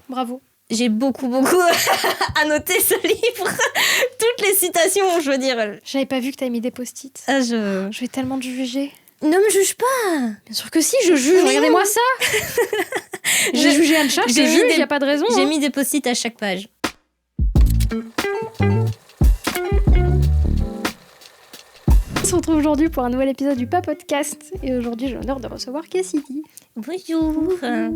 Bravo. J'ai beaucoup annoté ce livre. Toutes les citations, je veux dire. J'avais pas vu que t'avais mis des post-it. Je vais tellement te juger. Ne me juge pas. Bien sûr que si, je juge. Regardez-moi ça. J'ai jugé Ancha, je juge, il n'y a pas de raison. J'ai mis des post-it à chaque page. On se retrouve aujourd'hui pour un nouvel épisode du Podcast. Et aujourd'hui, j'ai l'honneur de recevoir Cassidy. Bonjour. Voilà.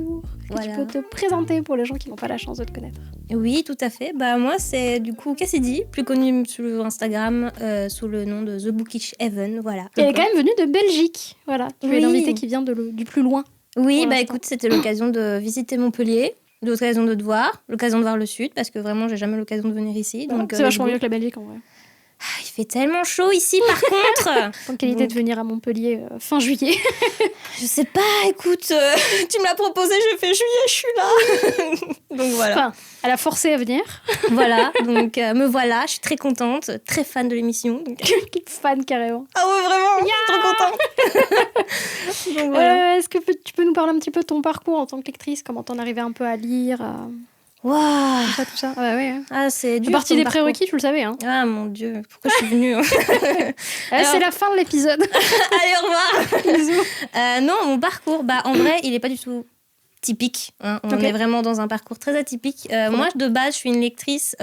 Tu peux te présenter pour les gens qui n'ont pas la chance de te connaître. Oui, tout à fait. Moi, c'est du coup Cassidy, plus connue sur Instagram sous le nom de The Bookish Heaven. Voilà. Et elle est quand même venue de Belgique. Voilà. Tu es l'invitée qui vient du plus loin. Oui, écoute, c'était l'occasion de visiter Montpellier. L'occasion de te voir, l'occasion de voir le sud, parce que vraiment, j'ai jamais l'occasion de venir ici. Donc, c'est vachement mieux que la Belgique, en vrai. Il fait tellement chaud ici, par contre. Donc, quelle idée de venir à Montpellier fin juillet. Je sais pas, écoute, tu me l'as proposé, j'ai fait juillet, je suis là. Donc voilà. Enfin, elle a forcé à venir. Voilà, donc me voilà, je suis très contente, très fan de l'émission. Donc... fan carrément. Ah ouais, vraiment, je suis trop contente. Donc voilà. Est-ce que tu peux nous parler un petit peu de ton parcours en tant que lectrice, comment t'en arrivais un peu à lire Waouh, tout ça. Ouais. Ah, c'est dur. C'est partie des prérequis, tu le savais, hein. Ah mon Dieu, pourquoi je suis venue Alors... C'est la fin de l'épisode. Allez, au revoir. Bisous. Non, mon parcours, en vrai, il est pas du tout typique. Hein. On est vraiment dans un parcours très atypique. Moi, de base, je suis une lectrice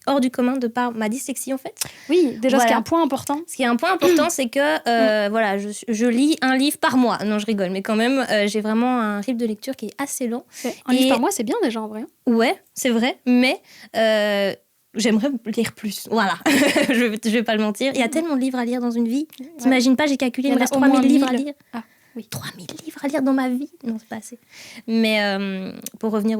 hors du commun de par ma dyslexie, en fait. Oui, déjà, voilà. Ce qui est un point important. Ce qui est un point important, c'est que je lis un livre par mois. Non, je rigole, mais quand même, j'ai vraiment un rythme de lecture qui est assez lent. Un livre par mois, c'est bien déjà, en vrai. Ouais, c'est vrai, mais... j'aimerais lire plus, voilà. je vais pas le mentir. Il y a tellement de livres à lire dans une vie. T'imagines pas, j'ai calculé, il me reste 3000 livres à lire. Ah, oui. 3000 livres à lire dans ma vie. Non, c'est pas assez. Mais pour revenir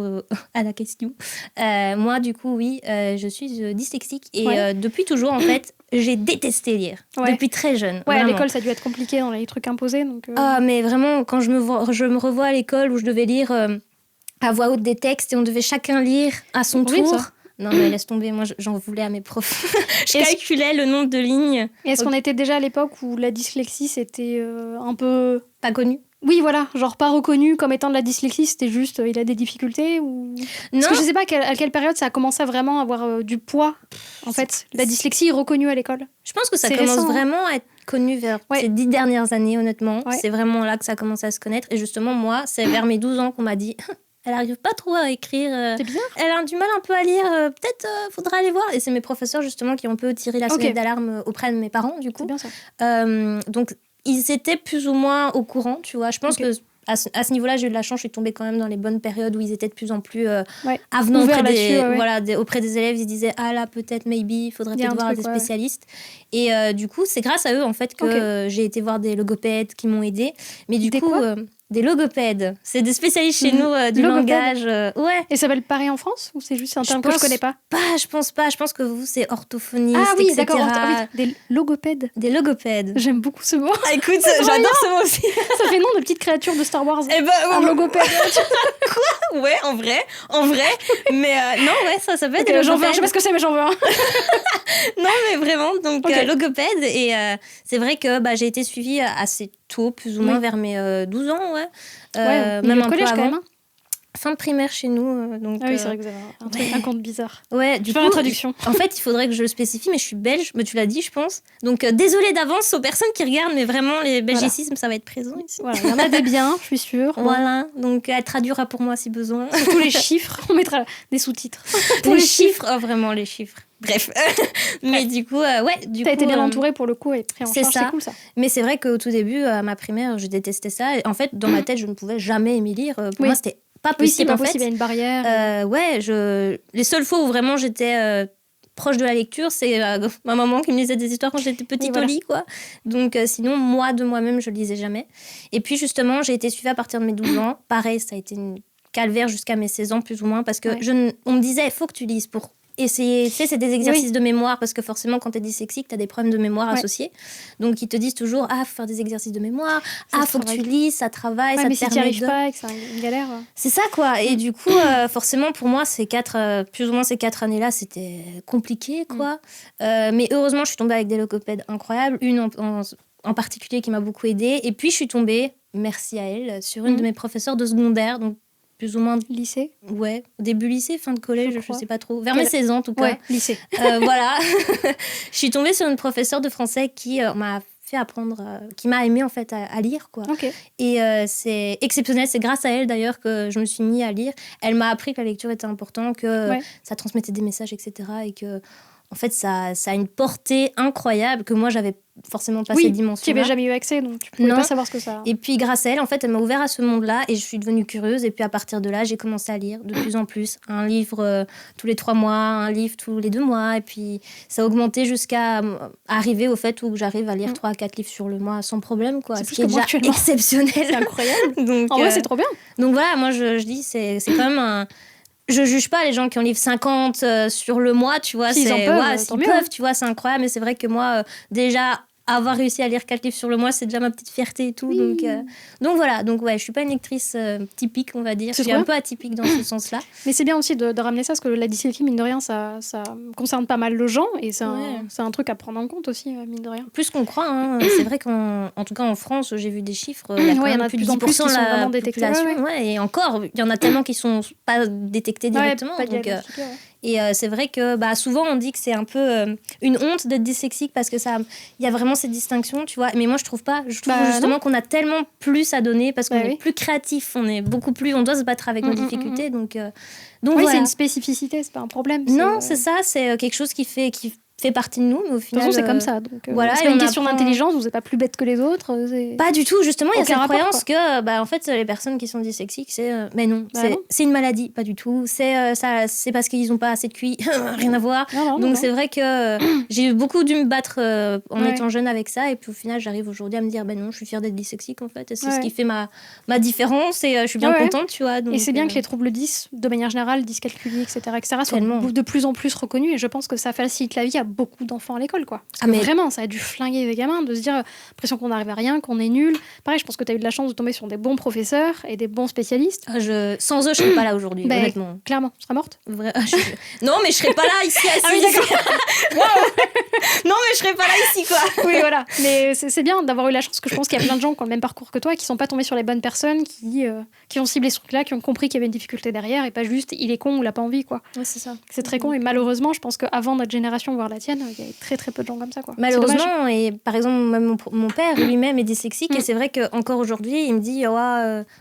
à la question, moi, du coup, oui, je suis dyslexique. Et depuis toujours, en fait, j'ai détesté lire. Ouais. Depuis très jeune. Ouais, à l'école, ça a dû être compliqué dans les trucs imposés. Donc, Ah, mais vraiment, quand je me revois à l'école où je devais lire à voix haute des textes et on devait chacun lire à son tour... Ça. Non, mais laisse tomber, moi j'en voulais à mes profs. Je calculais le nombre de lignes. Et est-ce qu'on était déjà à l'époque où la dyslexie c'était un peu... Pas connu? Oui, voilà, genre pas reconnu comme étant de la dyslexie, c'était juste il a des difficultés ou... Non. Parce que je sais pas à quelle période ça a commencé à vraiment avoir du poids. En fait, la dyslexie est reconnue à l'école. Je pense que ça commence vraiment à être connu vers ces 10 dernières années, honnêtement. Ouais. C'est vraiment là que ça a commencé à se connaître. Et justement, moi, c'est vers mes 12 ans qu'on m'a dit... Elle n'arrive pas trop à écrire. C'est bizarre. Elle a du mal un peu à lire. Peut-être faudra aller voir. Et c'est mes professeurs justement qui ont un peu tiré la sonnette d'alarme auprès de mes parents du coup. C'est bien ça. Donc ils étaient plus ou moins au courant, tu vois. Je pense que à ce niveau-là, j'ai eu de la chance. Je suis tombée quand même dans les bonnes périodes où ils étaient de plus en plus avenants auprès des élèves. Ils disaient ah là peut-être maybe il faudrait peut-être voir des spécialistes. Et du coup c'est grâce à eux en fait que j'ai été voir des logopèdes qui m'ont aidée. Mais du coup des logopèdes, c'est des spécialistes chez nous du langage. Ouais. Et ça s'appelle pareil en France ou c'est juste un terme que je connais pas? Je pense pas. Je pense que vous c'est orthophoniste. Ah oui, etc. d'accord. Des logopèdes. Des logopèdes. J'aime beaucoup ce mot. Ah, écoute, j'adore ce mot aussi. Ça fait nom de petite créature de Star Wars. Un logopède. Quoi? Ouais, en vrai. Mais non, ouais, ça peut être des logopèdes. Je sais pas ce que c'est, mais j'en veux un. Non, mais vraiment. Donc logopède et c'est vrai que j'ai été suivie assez tôt, plus ou moins vers mes 12 ans, même un collège quand même. Fin de primaire chez nous. Donc, oui, c'est vrai que vous avez un compte bizarre. Ouais, du coup, la traduction. En fait, il faudrait que je le spécifie, mais je suis belge, mais tu l'as dit, je pense. Donc, désolée d'avance aux personnes qui regardent, mais vraiment, les belgicismes, ça va être présent ici. Voilà, il y en a des biens, je suis sûre. Voilà, donc elle traduira pour moi si besoin. Surtout les chiffres, on mettra des sous-titres. Les chiffres, vraiment les chiffres. Bref, mais du coup, t'as été bien entourée pour le coup et pris en charge, c'est cool ça. Mais c'est vrai qu'au tout début, à ma primaire, je détestais ça. En fait, dans ma tête, je ne pouvais jamais aimer lire. Pour moi, c'était pas possible. Il y a une barrière. Les seules fois où vraiment j'étais proche de la lecture, c'est ma maman qui me lisait des histoires quand j'étais petite au lit, quoi. Donc sinon, moi, de moi-même, je lisais jamais. Et puis justement, j'ai été suivie à partir de mes 12 ans. Pareil, ça a été une calvaire jusqu'à mes 16 ans, plus ou moins, parce que on me disait, il faut que tu lises pour... essayer, tu sais, c'est des exercices de mémoire, parce que forcément, quand t'es dyslexique, t'as des problèmes de mémoire associés. Donc, ils te disent toujours, faut faire des exercices de mémoire, faut que tu lises, ça travaille, ça te permet de... mais si t'y arrives pas et que c'est une galère... C'est ça, quoi. Et du coup, forcément, pour moi, plus ou moins ces 4 années-là, c'était compliqué, quoi. Mais heureusement, je suis tombée avec des logopèdes incroyables, une en particulier qui m'a beaucoup aidée. Et puis, je suis tombée, merci à elle, sur une de mes professeurs de secondaire, donc plus ou moins... Lycée? Ouais, début lycée, fin de collège, je sais pas trop. Vers Quel... mes 16 ans, en tout cas. Ouais, lycée. Voilà. Je suis tombée sur une professeure de français qui m'a fait apprendre, qui m'a aimé en fait à lire, quoi. Okay. Et c'est exceptionnel, c'est grâce à elle d'ailleurs que je me suis mis à lire. Elle m'a appris que la lecture était importante, que ça transmettait des messages, etc. Et que, en fait, ça a une portée incroyable que moi, j'avais forcément pas cette dimension-là. Tu n'avais jamais eu accès, donc tu pouvais pas savoir ce que ça... Et puis, grâce à elle, en fait, elle m'a ouvert à ce monde-là et je suis devenue curieuse. Et puis, à partir de là, j'ai commencé à lire de plus en plus. Un livre tous les 3 mois, un livre tous les 2 mois. Et puis, ça a augmenté jusqu'à arriver au fait où j'arrive à lire 3 à 4 livres sur le mois sans problème, quoi. Ce qui est déjà exceptionnel. C'est incroyable. Donc, en vrai, c'est trop bien. Donc, voilà, moi, je dis, c'est quand même un... Je juge pas les gens qui en livrent 50 sur le mois, tu vois. S'ils en peuvent, s'ils peuvent, tu vois, c'est incroyable. Mais c'est vrai que moi, déjà... avoir réussi à lire 4 livres sur le mois, c'est déjà ma petite fierté et tout. Oui. Donc voilà, donc ouais, je suis pas une lectrice typique, on va dire. Je suis un peu atypique dans ce sens-là. Mais c'est bien aussi de ramener ça, parce que la dyslexie, mine de rien, ça concerne pas mal de gens, et c'est un truc à prendre en compte aussi, mine de rien. Plus qu'on croit, hein. C'est vrai qu'en tout cas en France, j'ai vu des chiffres, il y a quand même plus de 10% qui sont vraiment détectés. Et encore, il y en a tellement qui sont pas détectés directement. Et c'est vrai que souvent on dit que c'est un peu une honte d'être dyslexique parce que il y a vraiment cette distinction, tu vois. Mais moi je trouve pas. Je trouve justement qu'on a tellement plus à donner parce qu'on est plus créatif, on doit se battre avec nos difficultés. Donc voilà. C'est une spécificité, c'est pas un problème. Non, c'est ça, c'est quelque chose qui fait partie de nous, mais au final... De toute façon, c'est comme ça. Donc, voilà, c'est pas une question d'intelligence, vous n'êtes pas plus bête que les autres. Pas du tout, justement, il y a cette croyance que en fait, les personnes qui sont dyslexiques, mais non, c'est une maladie, pas du tout. C'est parce qu'ils n'ont pas assez de QI, rien à voir. Donc c'est vrai que j'ai eu beaucoup dû me battre en étant jeune avec ça, et puis au final, j'arrive aujourd'hui à me dire, non, je suis fière d'être dyslexique, en fait, et c'est ce qui fait ma différence, et je suis bien contente, tu vois. Donc, et c'est bien que les troubles 10, de manière générale, dyscalculie, etc., soient de plus en plus reconnus, et je pense que ça facilite la vie à beaucoup d'enfants à l'école, quoi. Mais vraiment, ça a dû flinguer les gamins de se dire l'impression qu'on n'arrive à rien, qu'on est nul. Pareil, je pense que tu as eu de la chance de tomber sur des bons professeurs et des bons spécialistes. Sans eux, je serais pas là aujourd'hui, honnêtement. Clairement, tu serais morte. Non, mais je serais pas là ici assise. Ah oui, d'accord. Non, mais je serais pas là ici, quoi. Oui, voilà. Mais c'est bien d'avoir eu la chance, que je pense qu'il y a plein de gens qui ont le même parcours que toi, qui sont pas tombés sur les bonnes personnes, qui ont ciblé ce truc-là, qui ont compris qu'il y avait une difficulté derrière, et pas juste il est con ou il a pas envie, quoi. Ouais, c'est ça. C'est très con, et malheureusement, je pense qu'avant notre génération, voire la tienne, il y avait très très peu de gens comme ça, quoi. Malheureusement, et par exemple, même mon père lui-même est dyslexique, et c'est vrai qu'encore aujourd'hui, il me dit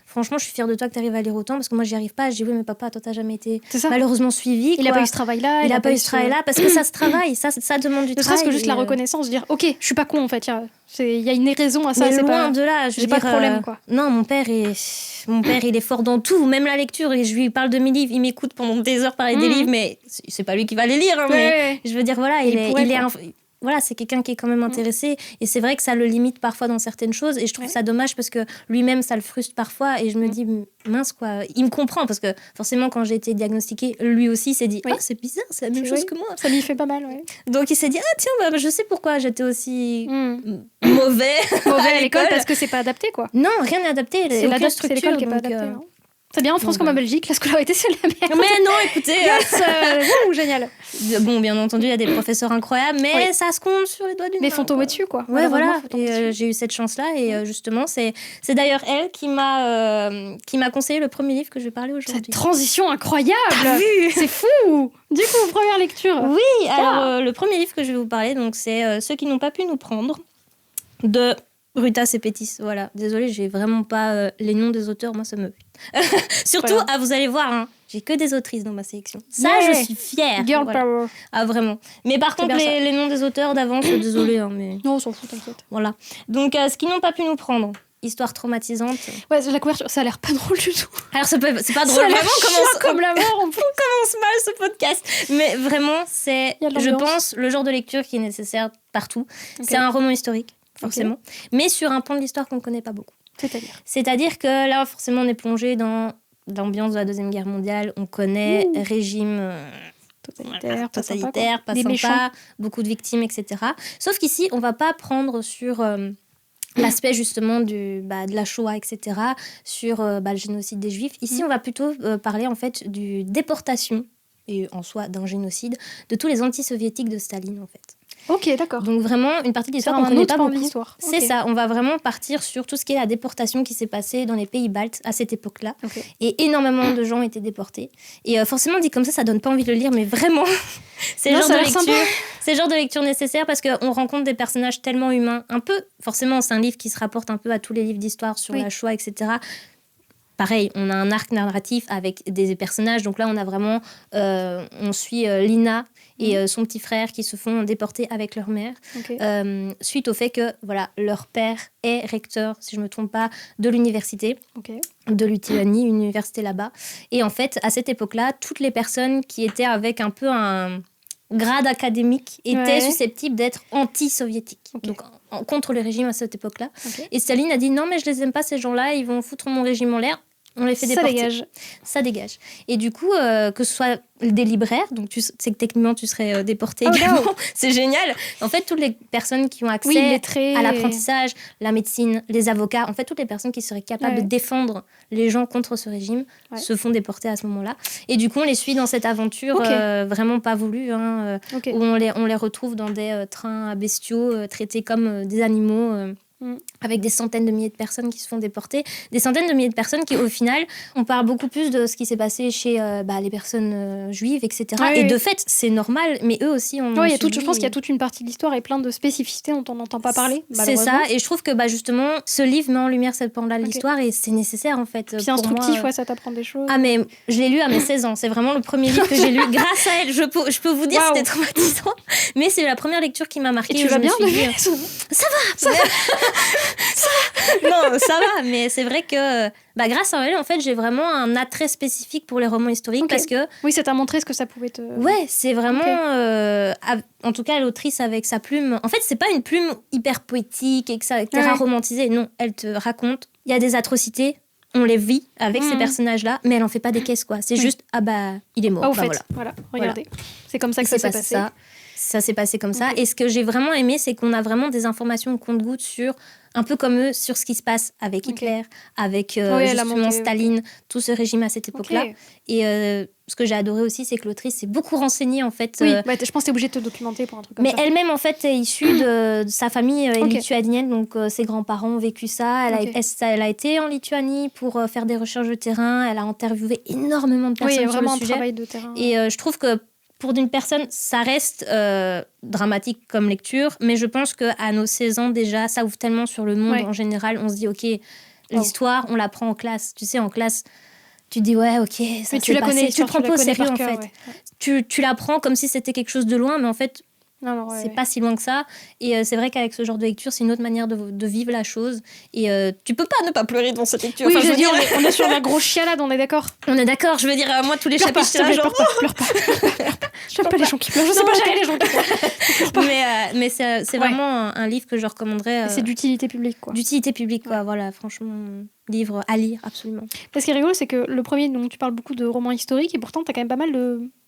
franchement, je suis fière de toi que tu arrives à lire autant, parce que moi, j'y arrive pas. Je dis oui, mais papa, toi, t'as jamais été malheureusement suivi. Il a pas eu ce travail-là. Il a pas eu ce travail-là, parce que ça se travaille, ça demande du travail. Ne serait-ce que juste la reconnaissance, dire ok, je suis pas con en fait. Il y a une raison à ça. Mais loin de là, j'ai pas de problème, quoi. Non, mon père, il est fort dans tout, même la lecture. Et je lui parle de mes livres, il m'écoute pendant des heures parler des livres, mais c'est pas lui qui va les lire. Mais je veux dire, voilà, voilà, c'est quelqu'un qui est quand même intéressé. Et c'est vrai que ça le limite parfois dans certaines choses. Et je trouve ça dommage parce que lui-même, ça le frustre parfois. Et je me dis, mince, quoi. Il me comprend parce que forcément, quand j'ai été diagnostiquée, lui aussi s'est dit, c'est bizarre, c'est la même chose que moi. Ça lui fait pas mal, Donc il s'est dit, tiens, je sais pourquoi j'étais aussi mauvais à l'école parce que c'est pas adapté, quoi. Non, rien n'est adapté. C'est l'école qui est pas adaptée. C'est bien en France comme en Belgique, la scolarité c'est la merde. Mais non, écoutez, génial. Bon, bien entendu, il y a des professeurs incroyables, mais ça se compte sur les doigts d'une main. Mais faut tomber dessus, quoi. Ouais, voilà. Et j'ai eu cette chance-là, et justement, c'est d'ailleurs elle qui m'a conseillé le premier livre que je vais parler aujourd'hui. Cette transition incroyable. T'as vu ? C'est fou. Du coup, première lecture. Oui, alors le premier livre que je vais vous parler, donc c'est Ceux qui n'ont pas pu nous prendre, de Ruta Sepetys. Voilà, désolée, j'ai vraiment pas les noms des auteurs, moi ça me... Surtout, vous allez voir, j'ai que des autrices dans ma sélection. Ça, je suis fière. Girl power. Ah, vraiment. Mais par contre, les noms des auteurs d'avance, désolée. Mais... Non, on s'en fout, t'inquiète. Voilà. Donc, ce qu'ils n'ont pas pu nous prendre. Histoire traumatisante. Ouais, la couverture, ça a l'air pas drôle du tout. Alors, c'est pas drôle. Ça a l'air comme la mort. On commence mal ce podcast. Mais vraiment, c'est, je pense, le genre de lecture qui est nécessaire partout. Okay. C'est un roman historique, forcément. Okay. Mais sur un pan de l'histoire qu'on ne connaît pas beaucoup. C'est-à-dire que là, forcément, on est plongé dans l'ambiance de la Deuxième Guerre mondiale. On connaît régime totalitaire, pas sympa, beaucoup de victimes, etc. Sauf qu'ici, on ne va pas prendre sur l'aspect justement de la Shoah, etc., sur le génocide des Juifs. Ici, on va plutôt parler en fait du déportation, et en soi d'un génocide, de tous les anti-soviétiques de Staline, en fait. Ok, d'accord. Donc vraiment, une partie de l'histoire qu'on ne connaît pas beaucoup. C'est okay. ça, on va vraiment partir sur tout ce qui est la déportation qui s'est passée dans les pays baltes à cette époque-là. Okay. Et énormément de gens ont été déportés. Et forcément, dit comme ça donne pas envie de le lire, mais vraiment, c'est le genre de lecture nécessaire parce qu'on rencontre des personnages tellement humains. Un peu, forcément, c'est un livre qui se rapporte un peu à tous les livres d'histoire sur la Shoah, etc. Pareil, on a un arc narratif avec des personnages. Donc là, on a vraiment... on suit Lina et son petit frère qui se font déporter avec leur mère. Okay. Suite au fait que voilà, leur père est recteur, si je ne me trompe pas, de l'université de Lituanie, une université là-bas. Et en fait, à cette époque-là, toutes les personnes qui étaient avec un peu un grade académique étaient susceptibles d'être anti-soviétiques. Donc contre le régime à cette époque-là. Et Staline a dit non, mais je les aime pas, ces gens-là, ils vont foutre mon régime en l'air. On les fait déporter. Ça dégage. Et du coup, que ce soit des libraires, donc tu sais que techniquement tu serais déporté également, c'est génial. En fait, toutes les personnes qui ont accès à l'apprentissage, la médecine, les avocats, en fait, toutes les personnes qui seraient capables de défendre les gens contre ce régime se font déporter à ce moment-là. Et du coup, on les suit dans cette aventure vraiment pas voulue, où on les retrouve dans des trains bestiaux traités comme des animaux. Avec des centaines de milliers de personnes qui se font déporter. Des centaines de milliers de personnes qui, au final, on parle beaucoup plus de ce qui s'est passé chez les personnes juives, etc. Et de fait, c'est normal, mais eux aussi ont subi... Je pense qu'il y a toute une partie de l'histoire et plein de spécificités dont on n'entend pas parler. C'est ça, et je trouve que justement, ce livre met en lumière cette pan-là de l'histoire et c'est nécessaire, en fait. C'est instructif, ça t'apprend des choses. Ah, mais je l'ai lu à mes 16 ans. C'est vraiment le premier livre que j'ai lu. Grâce à elle, je peux vous dire, c'était traumatisant. Mais c'est la première lecture qui m'a marquée. Et tu vas bien Ça va. Non, ça va, mais c'est vrai que grâce à elle, en fait, j'ai vraiment un attrait spécifique pour les romans historiques parce que... Oui, ça t'a montré ce que ça pouvait te... Ouais, c'est vraiment... en tout cas, l'autrice avec sa plume... En fait, c'est pas une plume hyper poétique, etc. romantisée. Non, elle te raconte. Il y a des atrocités, on les vit avec ces personnages-là, mais elle en fait pas des caisses, quoi. C'est juste, il est mort. Voilà, regardez. C'est comme ça que ça s'est passé. Ça s'est passé comme ça. Et ce que j'ai vraiment aimé, c'est qu'on a vraiment des informations au compte-gouttes sur... un peu comme eux, sur ce qui se passe avec Hitler, avec justement Staline, tout ce régime à cette époque-là. Et ce que j'ai adoré aussi, c'est que l'autrice s'est beaucoup renseignée, en fait. Oui, je pense que t'es obligée de te documenter pour un truc comme ça. Mais elle-même, en fait, est issue de sa famille lituanienne, donc ses grands-parents ont vécu ça. Elle a été en Lituanie pour faire des recherches de terrain. Elle a interviewé énormément de personnes sur le sujet. Oui, vraiment un travail de terrain. Et je trouve que pour d'une personne, ça reste dramatique comme lecture, mais je pense qu'à nos 16 ans déjà, ça ouvre tellement sur le monde en général. On se dit, ok, l'histoire, on l'apprend en classe. Tu sais, en classe, tu dis, ouais, ok, ça mais tu la connais, tu le prends pas au sérieux, en fait. Ouais. Tu l'apprends comme si c'était quelque chose de loin, mais en fait, c'est pas si loin que ça. Et c'est vrai qu'avec ce genre de lecture, c'est une autre manière de vivre la chose. Et tu peux pas ne pas pleurer dans cette lecture. Oui, je veux dire, on est sur la grosse chialade, on est d'accord. On est d'accord, je veux dire, moi, tous les chapitres, je pleure pas. J'aime pas les gens qui pleurent. Je sais pas gérer les gens qui pleurent. Mais c'est vraiment un livre que je recommanderais. C'est d'utilité publique, quoi. D'utilité publique, quoi. Voilà, franchement, livre à lire, absolument. Parce qu'il est rigolo, c'est que le premier, donc tu parles beaucoup de romans historiques, et pourtant, t'as quand même pas mal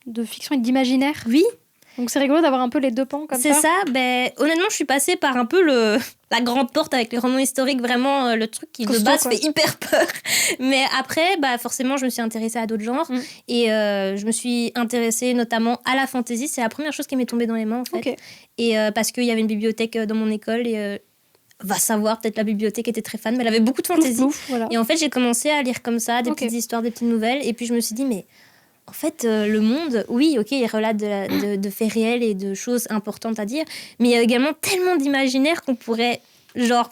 de fiction et d'imaginaire. Oui. Donc c'est rigolo d'avoir un peu les deux pans comme ça. C'est ça, honnêtement je suis passée par un peu la grande porte avec les romans historiques, vraiment le truc qui de base fait hyper peur. Mais après, forcément je me suis intéressée à d'autres genres et je me suis intéressée notamment à la fantasy. C'est la première chose qui m'est tombée dans les mains en fait. Et parce qu'il y avait une bibliothèque dans mon école et... va savoir, peut-être la bibliothèque était très fan, mais elle avait beaucoup de fantaisie. Et en fait j'ai commencé à lire comme ça, des petites histoires, des petites nouvelles, et puis je me suis dit mais... En fait, le monde, oui, ok, il relate de faits réels et de choses importantes à dire, mais il y a également tellement d'imaginaire qu'on pourrait,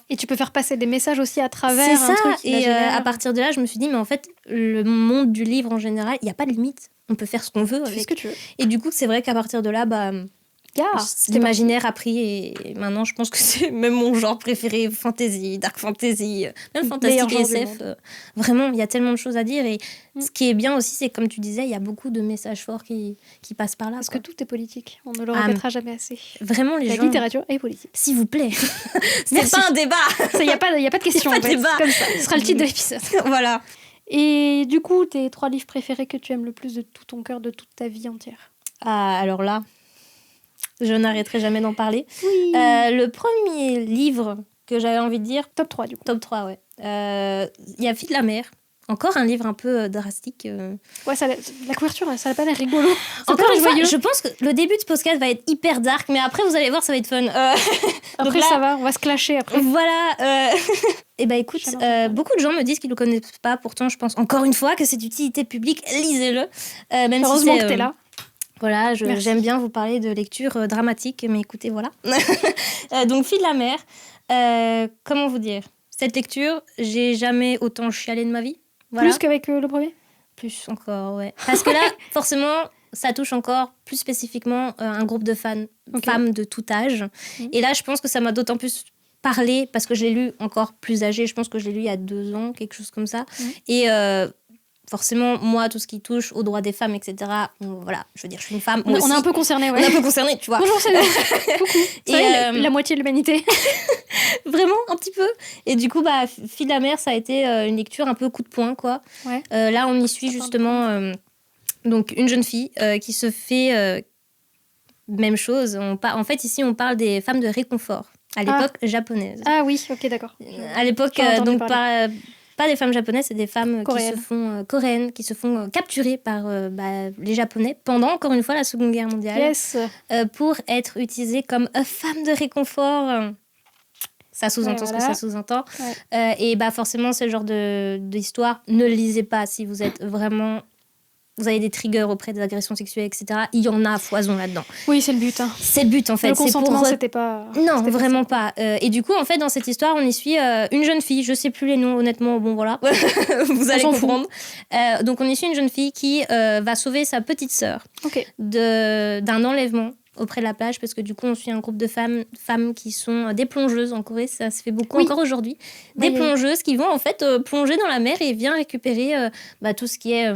Et tu peux faire passer des messages aussi à travers un truc imaginaire. Et à partir de là, je me suis dit, mais en fait, le monde du livre en général, il n'y a pas de limite. On peut faire ce qu'on veut. Tu fais ce que tu veux. Et du coup, c'est vrai qu'à partir de là, l'imaginaire a pris et maintenant je pense que c'est même mon genre préféré, fantasy, dark fantasy, même fantastique et SF. Vraiment, il y a tellement de choses à dire et ce qui est bien aussi, c'est comme tu disais, il y a beaucoup de messages forts qui passent par là. Parce que tout est politique, on ne le répétera jamais assez. Vraiment, la littérature est politique. S'il vous plaît. C'est pas un débat. Il n'y a pas de question. Y a pas de débat. Comme ça. Ce sera le titre de l'épisode. Voilà. Et du coup, tes 3 livres préférés que tu aimes le plus de tout ton cœur, de toute ta vie entière? Ah, alors là... Je n'arrêterai jamais d'en parler. Oui. Le premier livre que j'avais envie de dire... Top 3, du coup. Top 3, ouais. Il y a Fille de la mer, Encore un livre un peu drastique. Ouais, la couverture, ça n'a pas l'air rigolo. Encore une fois, je pense que le début de ce podcast va être hyper dark, mais après, vous allez voir, ça va être fun. Après, là, ça va, on va se clasher après. Voilà. Et bah écoute, beaucoup de gens me disent qu'ils ne le connaissent pas. Pourtant, je pense encore une fois que c'est d'utilité publique. Lisez-le. Même heureusement si que t'es là. Voilà, j'aime bien vous parler de lecture dramatique, mais écoutez, voilà. Donc, Fille de la mer. Comment vous dire ? Cette lecture, j'ai jamais autant chialé de ma vie. Voilà. Plus qu'avec le premier ? Plus encore, ouais. Parce que là, forcément, ça touche encore plus spécifiquement un groupe de femmes de tout âge. Et là, je pense que ça m'a d'autant plus parlé parce que je l'ai lu encore plus âgée. Je pense que je l'ai lu il y a 2 ans, quelque chose comme ça. Et forcément, moi, tout ce qui touche aux droits des femmes, etc., voilà, je veux dire, je suis une femme. On est un peu concernés, ouais. On est un peu concernés, tu vois. Bonjour, c'est nous. Coucou. La moitié de l'humanité. Vraiment, un petit peu. Et du coup, Fille de la mer, ça a été une lecture un peu coup de poing, quoi. Ouais. Là, on y suit justement donc une jeune fille qui se fait même chose. En fait, ici, on parle des femmes de réconfort, à l'époque japonaise. Ah oui, ok, d'accord. À l'époque, donc pas des femmes japonaises, c'est des femmes coréennes qui se font capturer par les Japonais pendant, encore une fois, la Seconde Guerre mondiale. Yes. Pour être utilisées comme femmes de réconfort. Ça sous-entend ce que ça sous-entend. Ouais. Et forcément, ce genre d'histoire, ne le lisez pas si vous êtes vraiment... Vous avez des triggers auprès des agressions sexuelles, etc. Il y en a à foison là-dedans. Oui, c'est le but. Hein. C'est le but, en fait. Le consentement, c'était pas... Non, c'était vraiment pas. Et du coup, en fait, dans cette histoire, on y suit une jeune fille. Je sais plus les noms, honnêtement. Bon, voilà. Vous allez comprendre. Donc, on y suit une jeune fille qui va sauver sa petite sœur d'un enlèvement auprès de la plage, parce que du coup, on suit un groupe de femmes qui sont des plongeuses en Corée. Ça se fait beaucoup encore aujourd'hui. Des plongeuses qui vont, en fait, plonger dans la mer et viennent récupérer tout ce qui est...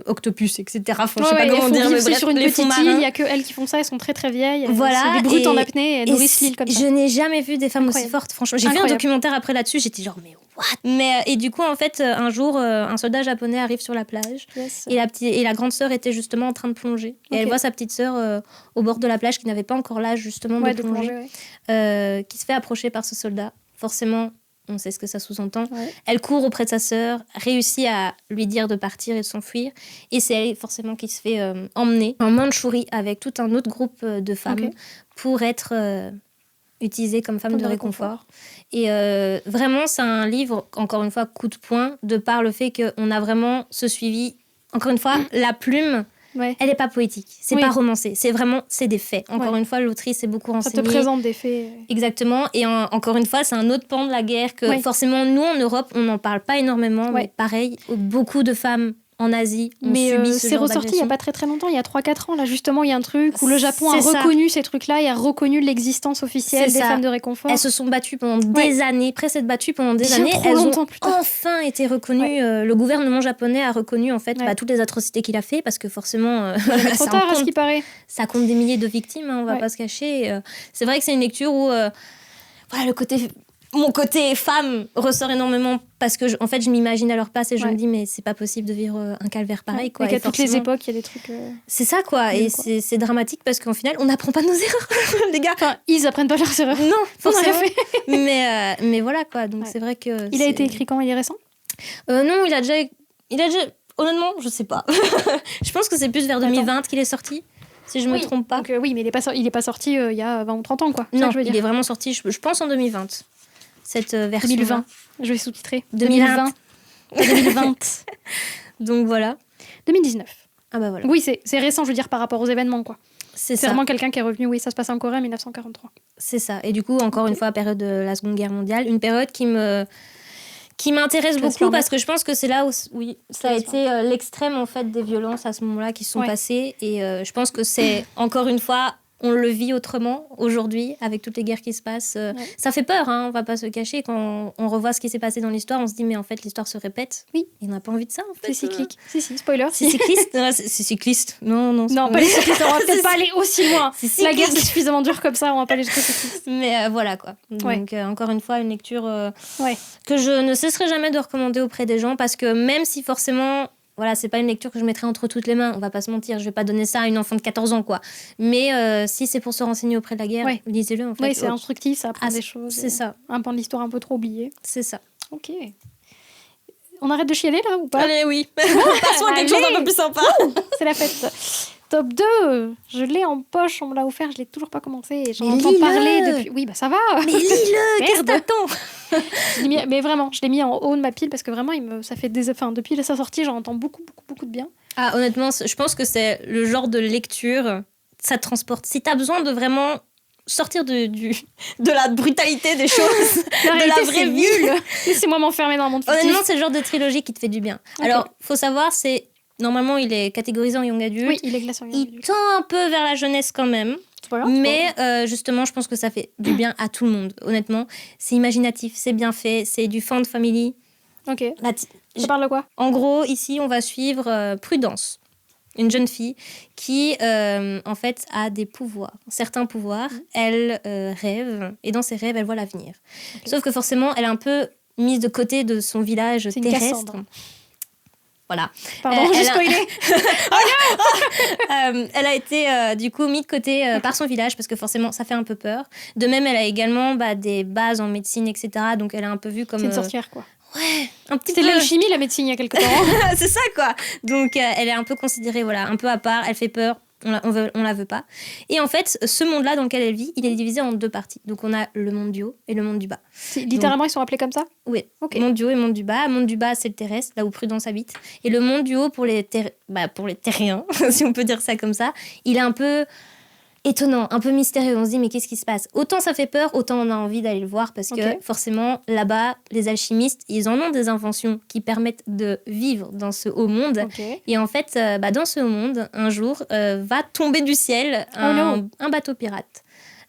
octopus, etc. Enfin, je sais pas comment dire, mais bref, sur une petite île, il y a que elles qui font ça, elles sont très très vieilles. Voilà, c'est des brutes en apnée, elles nourrissent l'île comme ça. Je n'ai jamais vu des femmes aussi fortes, franchement. J'ai vu un documentaire après là-dessus, j'étais genre, mais what ? Et du coup, en fait, un jour, un soldat japonais arrive sur la plage et la grande sœur était justement en train de plonger. Et elle voit sa petite sœur au bord de la plage qui n'avait pas encore l'âge justement de plonger, qui se fait approcher par ce soldat. Forcément, on sait ce que ça sous-entend. Ouais. Elle court auprès de sa sœur, réussit à lui dire de partir et de s'enfuir. Et c'est elle, forcément, qui se fait emmener en Mandchourie avec tout un autre groupe de femmes pour être utilisées comme femmes de réconfort. Et vraiment, c'est un livre, encore une fois, coup de poing, de par le fait qu'on a vraiment ce suivi. Encore une fois, la plume... Elle n'est pas poétique, c'est pas romancé, c'est des faits. Encore une fois, l'autrice s'est beaucoup renseignée. Ça te présente des faits. Exactement, et encore une fois, c'est un autre pan de la guerre que forcément, nous, en Europe, on n'en parle pas énormément, mais pareil, beaucoup de femmes en Asie ont subi ce genre d'agression. C'est ressorti il n'y a pas très très longtemps, il y a 3-4 ans, là justement, il y a un truc où le Japon a reconnu ces trucs-là et a reconnu l'existence officielle des femmes de réconfort. Elles se sont battues pendant des années, après s'être battues pendant des années, elles ont enfin été reconnues. Le gouvernement japonais a reconnu en fait toutes les atrocités qu'il a fait, parce que forcément, trop tard à ce qui paraît. Ça compte des milliers de victimes, on va pas se cacher. C'est vrai que c'est une lecture où mon côté femme ressort énormément, parce que en fait je m'imagine à leur place et je me dis mais c'est pas possible de vivre un calvaire pareil quoi. Et qu'à toutes les époques il y a des trucs c'est ça quoi, et c'est dramatique parce qu'en final on n'apprend pas nos erreurs les gars, enfin ils apprennent pas leurs erreurs, non forcément. mais voilà quoi, donc c'est vrai que il a été écrit quand? Il est récent? Non, il a déjà honnêtement je sais pas. Je pense que c'est plus vers 2020 qu'il est sorti, si je me trompe pas. Donc mais il est pas sorti il y a 20 ou 30 ans quoi. Non, il est vraiment sorti je pense en 2020. Cette version 2020. Je vais sous-titrer. 2020. 2020. Donc voilà. 2019. Ah bah voilà. Oui, c'est récent, je veux dire, par rapport aux événements, quoi. C'est vraiment quelqu'un qui est revenu, oui, ça se passe en Corée en 1943. C'est ça. Et du coup, encore une fois, période de la Seconde Guerre mondiale. Une période qui m'intéresse beaucoup parce que je pense que c'est là où ça a été l'extrême en fait des violences à ce moment-là qui se sont passées. Et je pense que c'est, encore une fois... On le vit autrement aujourd'hui avec toutes les guerres qui se passent. Ça fait peur, hein, on va pas se cacher. Quand on revoit ce qui s'est passé dans l'histoire, on se dit mais en fait l'histoire se répète. Oui. Et on n'a pas envie de ça en fait. C'est cyclique. Si, spoiler. C'est cycliste. C'est cycliste. Non, pas les cyclistes. On va peut-être pas aller aussi loin. La guerre c'est suffisamment dure comme ça, on va pas aller jusqu'au cycliste. Mais voilà quoi. Donc encore une fois une lecture que je ne cesserai jamais de recommander auprès des gens, parce que même si forcément... Voilà, c'est pas une lecture que je mettrai entre toutes les mains, on va pas se mentir, je vais pas donner ça à une enfant de 14 ans, quoi. Mais si c'est pour se renseigner auprès de la guerre, lisez-le, en fait. Oui, c'est instructif, ça apprend des choses. C'est ça. Un pan de l'histoire un peu trop oublié. C'est ça. Ok. On arrête de chialer là ou pas? Allez, oui. Passons à quelque chose d'un peu plus sympa. C'est la fête. Top 2, je l'ai en poche, on me l'a offert, je l'ai toujours pas commencé. J'en entends parler depuis. Oui, bah ça va. Mais lis-le, qu'est-ce que t'attends? Mais vraiment, je l'ai mis en haut de ma pile parce que vraiment, ça fait depuis sa sortie, j'en entends beaucoup de bien. Ah, honnêtement, je pense que c'est le genre de lecture, ça te transporte. Si t'as besoin de vraiment sortir de la brutalité des choses, de la vraie vie. Laissez-moi m'enfermer dans un monde fictif. Honnêtement, c'est le genre de trilogie qui te fait du bien. Okay. Alors, faut savoir, normalement, il est catégorisé en young adulte. Oui, il est classé en young adulte. Il tend un peu vers la jeunesse quand même. Voilà, mais justement, je pense que ça fait du bien à tout le monde. Honnêtement, c'est imaginatif, c'est bien fait, c'est du fan family. Ok. Ça parle de quoi? En gros, ici, on va suivre Prudence, une jeune fille qui, en fait, a des pouvoirs. Certains pouvoirs, elle rêve, et dans ses rêves, elle voit l'avenir. Okay. Sauf que forcément, elle est un peu mise de côté de son village terrestre. Voilà. Pardon, j'ai spoilé. Elle a été du coup mise de côté par son village parce que forcément ça fait un peu peur. De même, elle a également des bases en médecine, etc. Donc elle est un peu vue comme... C'est une sorcière, quoi. Ouais, un petit peu. C'était l'alchimie, la médecine, il y a quelque temps. C'est ça, quoi. Donc elle est un peu considérée, voilà, un peu à part. Elle fait peur. On la veut pas. Et en fait, ce monde-là dans lequel elle vit, il est divisé en deux parties. Donc on a le monde du haut et le monde du bas. Littéralement, ils sont appelés comme ça? Oui. Okay. Monde du haut et monde du bas. Monde du bas, c'est le terrestre, là où Prudence habite. Et le monde du haut, pour les terriens, si on peut dire ça comme ça, il est un peu étonnant, un peu mystérieux. On se dit, mais qu'est-ce qui se passe? Autant ça fait peur, autant on a envie d'aller le voir parce que forcément, là-bas, les alchimistes, ils en ont des inventions qui permettent de vivre dans ce haut monde. Okay. Et en fait, dans ce haut monde, un jour, va tomber du ciel un bateau pirate.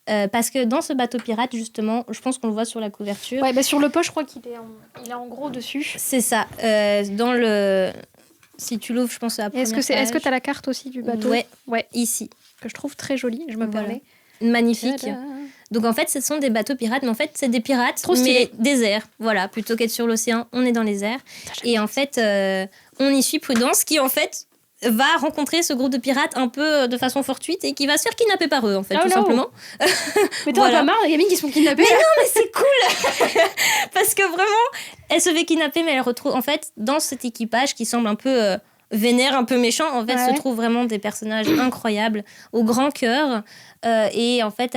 Parce que dans ce bateau pirate, justement, je pense qu'on le voit sur la couverture. Ouais, sur le poche, je crois qu'il est en gros dessus. C'est ça. Si tu l'ouvres, je pense à la première page. Est-ce que tu as la carte aussi du bateau? Ouais, ici. Que je trouve très jolie, je me permets. Magnifique. Tada. Donc en fait, ce sont des bateaux pirates, mais en fait, c'est des pirates, mais des airs. Voilà, plutôt qu'être sur l'océan, on est dans les airs. Et en fait, on y suit Prudence qui, en fait, va rencontrer ce groupe de pirates un peu de façon fortuite et qui va se faire kidnapper par eux, en fait, tout simplement. Mais t'en as pas marre, les gamines qui se font kidnapper? Mais non, mais c'est cool. Parce que vraiment, elle se fait kidnapper, mais elle retrouve, en fait, dans cet équipage qui semble un peu vénère, un peu méchant, en fait, se trouvent vraiment des personnages incroyables, au grand cœur. Et en fait,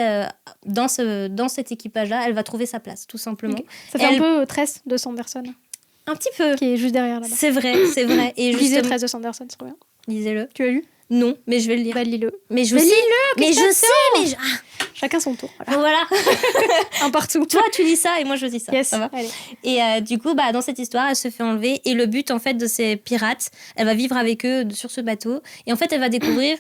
dans cet équipage-là, elle va trouver sa place, tout simplement. Okay. Ça fait un peu Tress de Sanderson. Un petit peu. Qui est juste derrière là-bas. C'est vrai. Et lisez Tress de Sanderson, c'est trop bien. Lisez-le. Tu l'as lu? Non, mais je vais le lire. Bah, lis-le. Mais je sais. Chacun son tour. Voilà. Un partout. Toi, tu lis ça et moi, je lis ça. Yes. Ça va. Allez. Et du coup, dans cette histoire, elle se fait enlever. Et le but, en fait, de ces pirates, elle va vivre avec eux sur ce bateau. Et en fait, elle va découvrir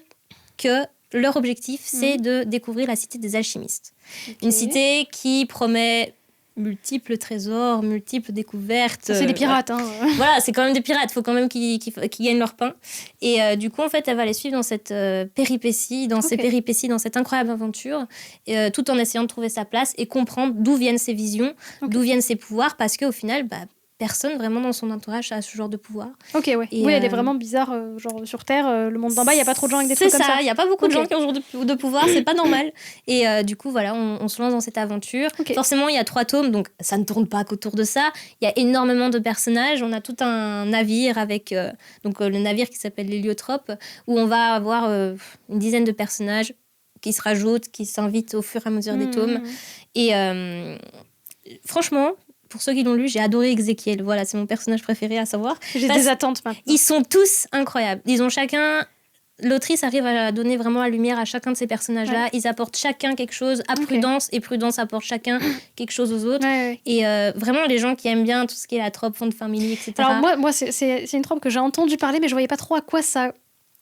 que leur objectif, c'est de découvrir la cité des alchimistes. Okay. Une cité qui promet multiples trésors, multiples découvertes. Ça, c'est des pirates. Voilà, c'est quand même des pirates. Il faut quand même qu'ils gagnent leur pain. Et du coup, en fait, elle va les suivre dans cette péripétie, dans cette incroyable aventure, tout en essayant de trouver sa place et comprendre d'où viennent ses visions, d'où viennent ses pouvoirs, parce qu'au final, personne vraiment dans son entourage a ce genre de pouvoir. Ok, ouais. Et elle est vraiment bizarre, genre sur Terre, le monde d'en bas, il n'y a pas trop de gens avec des trucs comme ça. C'est ça, il n'y a pas beaucoup de gens qui ont ce genre de pouvoir, c'est pas normal. Et du coup, voilà, on se lance dans cette aventure. Forcément, il y a 3 tomes, donc ça ne tourne pas qu'autour de ça. Il y a énormément de personnages. On a tout un navire avec le navire qui s'appelle l'Héliotrope, où on va avoir une dizaine de personnages qui se rajoutent, qui s'invitent au fur et à mesure des tomes. Et franchement, pour ceux qui l'ont lu, j'ai adoré Exéchiel. Voilà, c'est mon personnage préféré à savoir. J'ai des attentes maintenant. Ils sont tous incroyables. Ils ont chacun... L'autrice arrive à donner vraiment la lumière à chacun de ces personnages-là. Ouais. Ils apportent chacun quelque chose à Prudence et Prudence apporte chacun quelque chose aux autres. Ouais. Et vraiment, les gens qui aiment bien tout ce qui est la trope, fond de famille, etc. Alors moi c'est une trope que j'ai entendu parler, mais je voyais pas trop à quoi ça...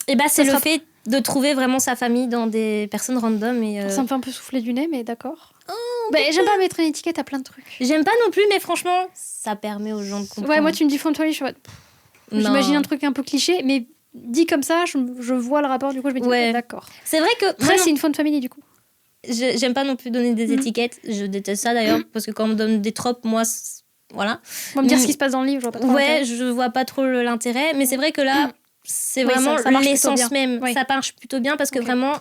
Et c'est le fait de trouver vraiment sa famille dans des personnes random. Et ça me fait un peu souffler du nez, mais d'accord. J'aime pas mettre une étiquette à plein de trucs. J'aime pas non plus, mais franchement, ça permet aux gens de comprendre. Ouais, moi, tu me dis fond de famille, j'imagine un truc un peu cliché, mais dit comme ça, je vois le rapport, du coup, je me dis, d'accord. C'est vrai que... Après, c'est une fond de famille, du coup. J'aime pas non plus donner des étiquettes. Je déteste ça, d'ailleurs, parce que quand on me donne des tropes, moi, voilà. On va me dire ce qui se passe dans le livre, je vois pas trop l'intérêt. Je vois pas trop l'intérêt, mais c'est vrai que là, c'est vraiment l'essence même. Ouais. Ça marche plutôt bien, parce que vraiment...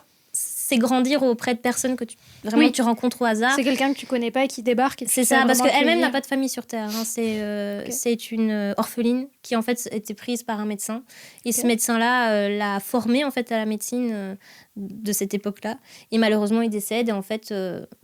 c'est grandir auprès de personnes que tu rencontres au hasard. C'est quelqu'un que tu connais pas et qui débarque. Et c'est ça, parce qu'elle-même n'a pas de famille sur Terre. Hein. C'est une orpheline qui en fait était prise par un médecin. Et ce médecin-là l'a formée en fait à la médecine de cette époque-là. Et malheureusement, il décède. Et en fait,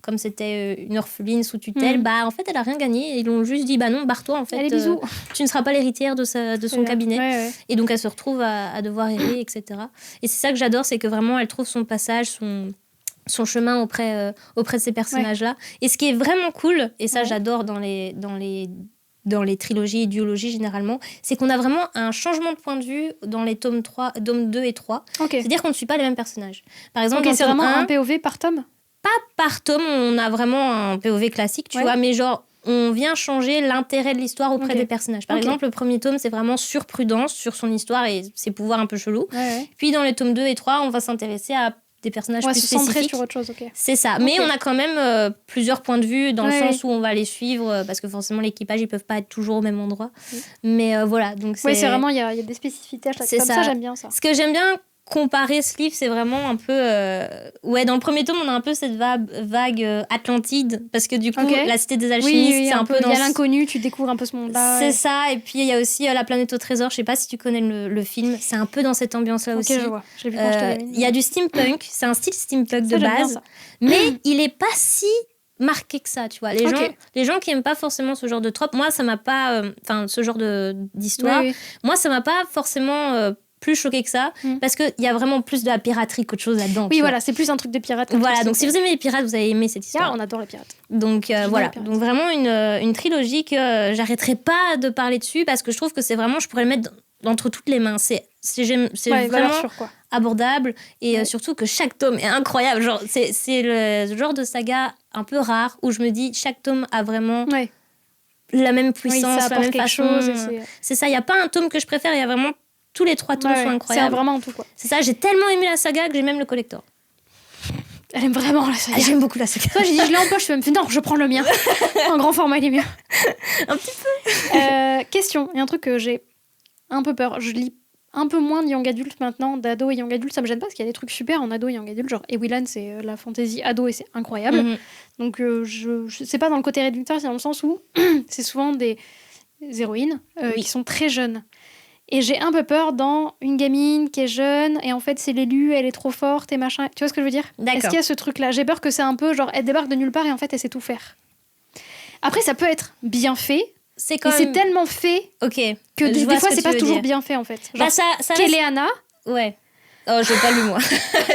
comme c'était une orpheline sous tutelle, en fait, elle a rien gagné. Et ils l'ont juste dit, non, barre-toi en fait. Allez, bisous. Tu ne seras pas l'héritière de son cabinet. Ouais. Et donc, elle se retrouve à devoir errer, etc. Et c'est ça que j'adore, c'est que vraiment, elle trouve son passage, son chemin auprès de ces personnages-là. Et ce qui est vraiment cool, et ça j'adore dans les trilogies et duologies généralement, c'est qu'on a vraiment un changement de point de vue dans les tomes 2 et 3. C'est-à-dire qu'on ne suit pas les mêmes personnages. Par exemple, c'est vraiment un POV par tome ? Pas par tome, on a vraiment un POV classique, tu vois, mais genre on vient changer l'intérêt de l'histoire auprès des personnages. Par exemple, le premier tome, c'est vraiment sur Prudence, sur son histoire et ses pouvoirs un peu chelous. Puis dans les tomes 2 et 3, on va s'intéresser à des personnages plus spécifiques. Centrer sur autre chose, C'est ça. Mais on a quand même plusieurs points de vue dans le sens où on va les suivre parce que forcément l'équipage, ils peuvent pas être toujours au même endroit. Mais voilà. Donc c'est vraiment, il y a des spécificités à chaque tome. Ça, j'aime bien ça. Ce que j'aime bien comparer ce livre, c'est vraiment un peu... dans le premier tome, on a un peu cette vague Atlantide, parce que du coup, la cité des alchimistes, c'est un peu dans... Il y a l'inconnu, tu découvres un peu ce monde-là. C'est ça, et puis il y a aussi La planète au trésor, je sais pas si tu connais le film, c'est un peu dans cette ambiance-là aussi. Ok, je vois, je l'ai vu quand j'étais gamine. Il y a du steampunk, c'est un style steampunk de base, mais il est pas si marqué que ça, tu vois. Les gens qui aiment pas forcément ce genre de trope, moi, ça m'a pas... ce genre d'histoire, moi, ça m'a pas forcément... plus choqué que ça, parce qu'il y a vraiment plus de la piraterie qu'autre chose là-dedans. Oui, voilà, c'est plus un truc de pirate. Voilà, donc si vous aimez les pirates, vous allez aimer cette histoire. On adore les pirates. Donc voilà, donc vraiment une trilogie que j'arrêterai pas de parler dessus, parce que je trouve que c'est vraiment, je pourrais le mettre entre toutes les mains. C'est vraiment abordable, et surtout que chaque tome est incroyable. Genre, c'est le genre de saga un peu rare, où je me dis, chaque tome a vraiment... la même puissance, la même façon. C'est ça, il n'y a pas un tome que je préfère, il y a vraiment... Tous les 3 tomes sont incroyables. C'est vraiment tout, quoi. C'est ça, j'ai tellement aimé la saga que j'ai même le collector. Elle aime vraiment la saga. J'aime beaucoup la saga. Toi, j'ai dit, je l'ai en poche, je me fais, non, je prends le mien. En grand format, il est mieux. Un petit peu. Question, il y a un truc que j'ai un peu peur. Je lis un peu moins de young adult maintenant, d'ado et young adult. Ça me gêne pas parce qu'il y a des trucs super en ado et young adult. Genre, Ewilan, c'est la fantasy ado et c'est incroyable. Donc, je sais pas dans le côté réducteur, c'est dans le sens où c'est souvent des héroïnes qui sont très jeunes. Et j'ai un peu peur dans une gamine qui est jeune et en fait c'est l'élu, elle est trop forte et machin. Tu vois ce que je veux dire ? D'accord. Est-ce qu'il y a ce truc-là ? J'ai peur que c'est un peu genre elle débarque de nulle part et en fait elle sait tout faire. Après ça peut être bien fait. C'est tellement fait que des fois c'est pas toujours bien fait en fait. Genre Kéléana. Ouais. Oh, j'ai pas lu moi.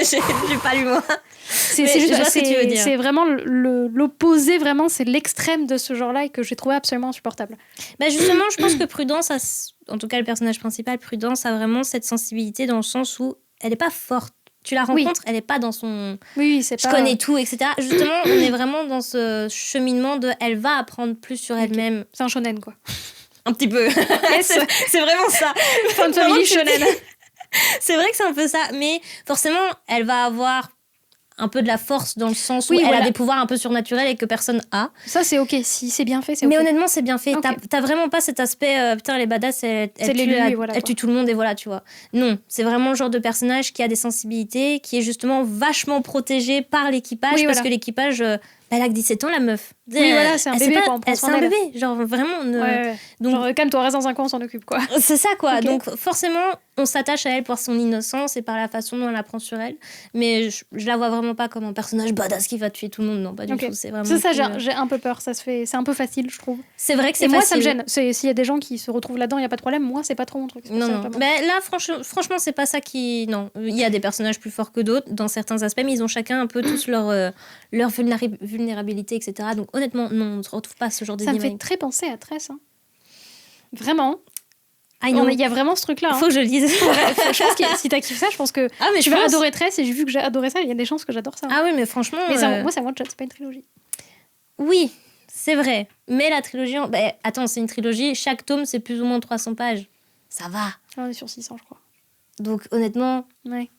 j'ai pas lu moi. C'est juste ce que tu veux dire. C'est vraiment l'opposé, vraiment, c'est l'extrême de ce genre-là et que j'ai trouvé absolument insupportable. Justement, je pense que Prudence, en tout cas le personnage principal, Prudence, a vraiment cette sensibilité dans le sens où elle n'est pas forte. Tu la rencontres, elle n'est pas dans son... c'est pas... Je connais tout, etc. Justement, on est vraiment dans ce cheminement de... Elle va apprendre plus sur elle-même. C'est un shonen, quoi. Un petit peu. C'est vraiment ça. Fin de famille shonen. C'est vrai que c'est un peu ça, mais forcément, elle va avoir un peu de la force dans le sens où elle a des pouvoirs un peu surnaturels et que personne a. Ça, c'est ok. Si c'est bien fait, c'est ok. Mais honnêtement, c'est bien fait. T'as vraiment pas cet aspect, putain, elle est badass, elle tue tout le monde et voilà, tu vois. Non, c'est vraiment le genre de personnage qui a des sensibilités, qui est justement vachement protégé par l'équipage, parce que l'équipage... elle a que 17 ans, la meuf. C'est un bébé, quoi. C'est un bébé, genre vraiment... Donc, genre, calme-toi, reste dans un coin, on s'en occupe, quoi. C'est ça, quoi. Donc, forcément, on s'attache à elle pour son innocence et par la façon dont elle apprend sur elle. Mais je la vois vraiment pas comme un personnage badass qui va tuer tout le monde. Non, pas du tout. C'est vraiment... Ça, j'ai un peu peur. C'est un peu facile, je trouve. C'est vrai que c'est facile. Moi, ça me gêne. S'il y a des gens qui se retrouvent là-dedans, il n'y a pas de problème. Moi, c'est pas trop mon truc. Non. Mais là, franchement, c'est pas ça qui... Non, il y a des personnages plus forts que d'autres dans certains aspects, mais ils ont chacun un peu tous leur vulnérabilité, etc. Donc honnêtement, non, on ne se retrouve pas ce genre de dynamique. Ça me fait très penser à Tress. Hein. Vraiment. Il y a vraiment ce truc-là. Il faut que je le dise. Je pense que si t'as kiffé ça, je pense que tu vas adorer Tress. Et vu que j'ai adoré ça, il y a des chances que j'adore ça. Ah oui, mais franchement... Mais moi, c'est un one-shot, c'est pas une trilogie. Oui, c'est vrai. Mais la trilogie... attends, c'est une trilogie. Chaque tome, c'est plus ou moins 300 pages. Ça va. On est sur 600, je crois. Donc honnêtement... Ouais.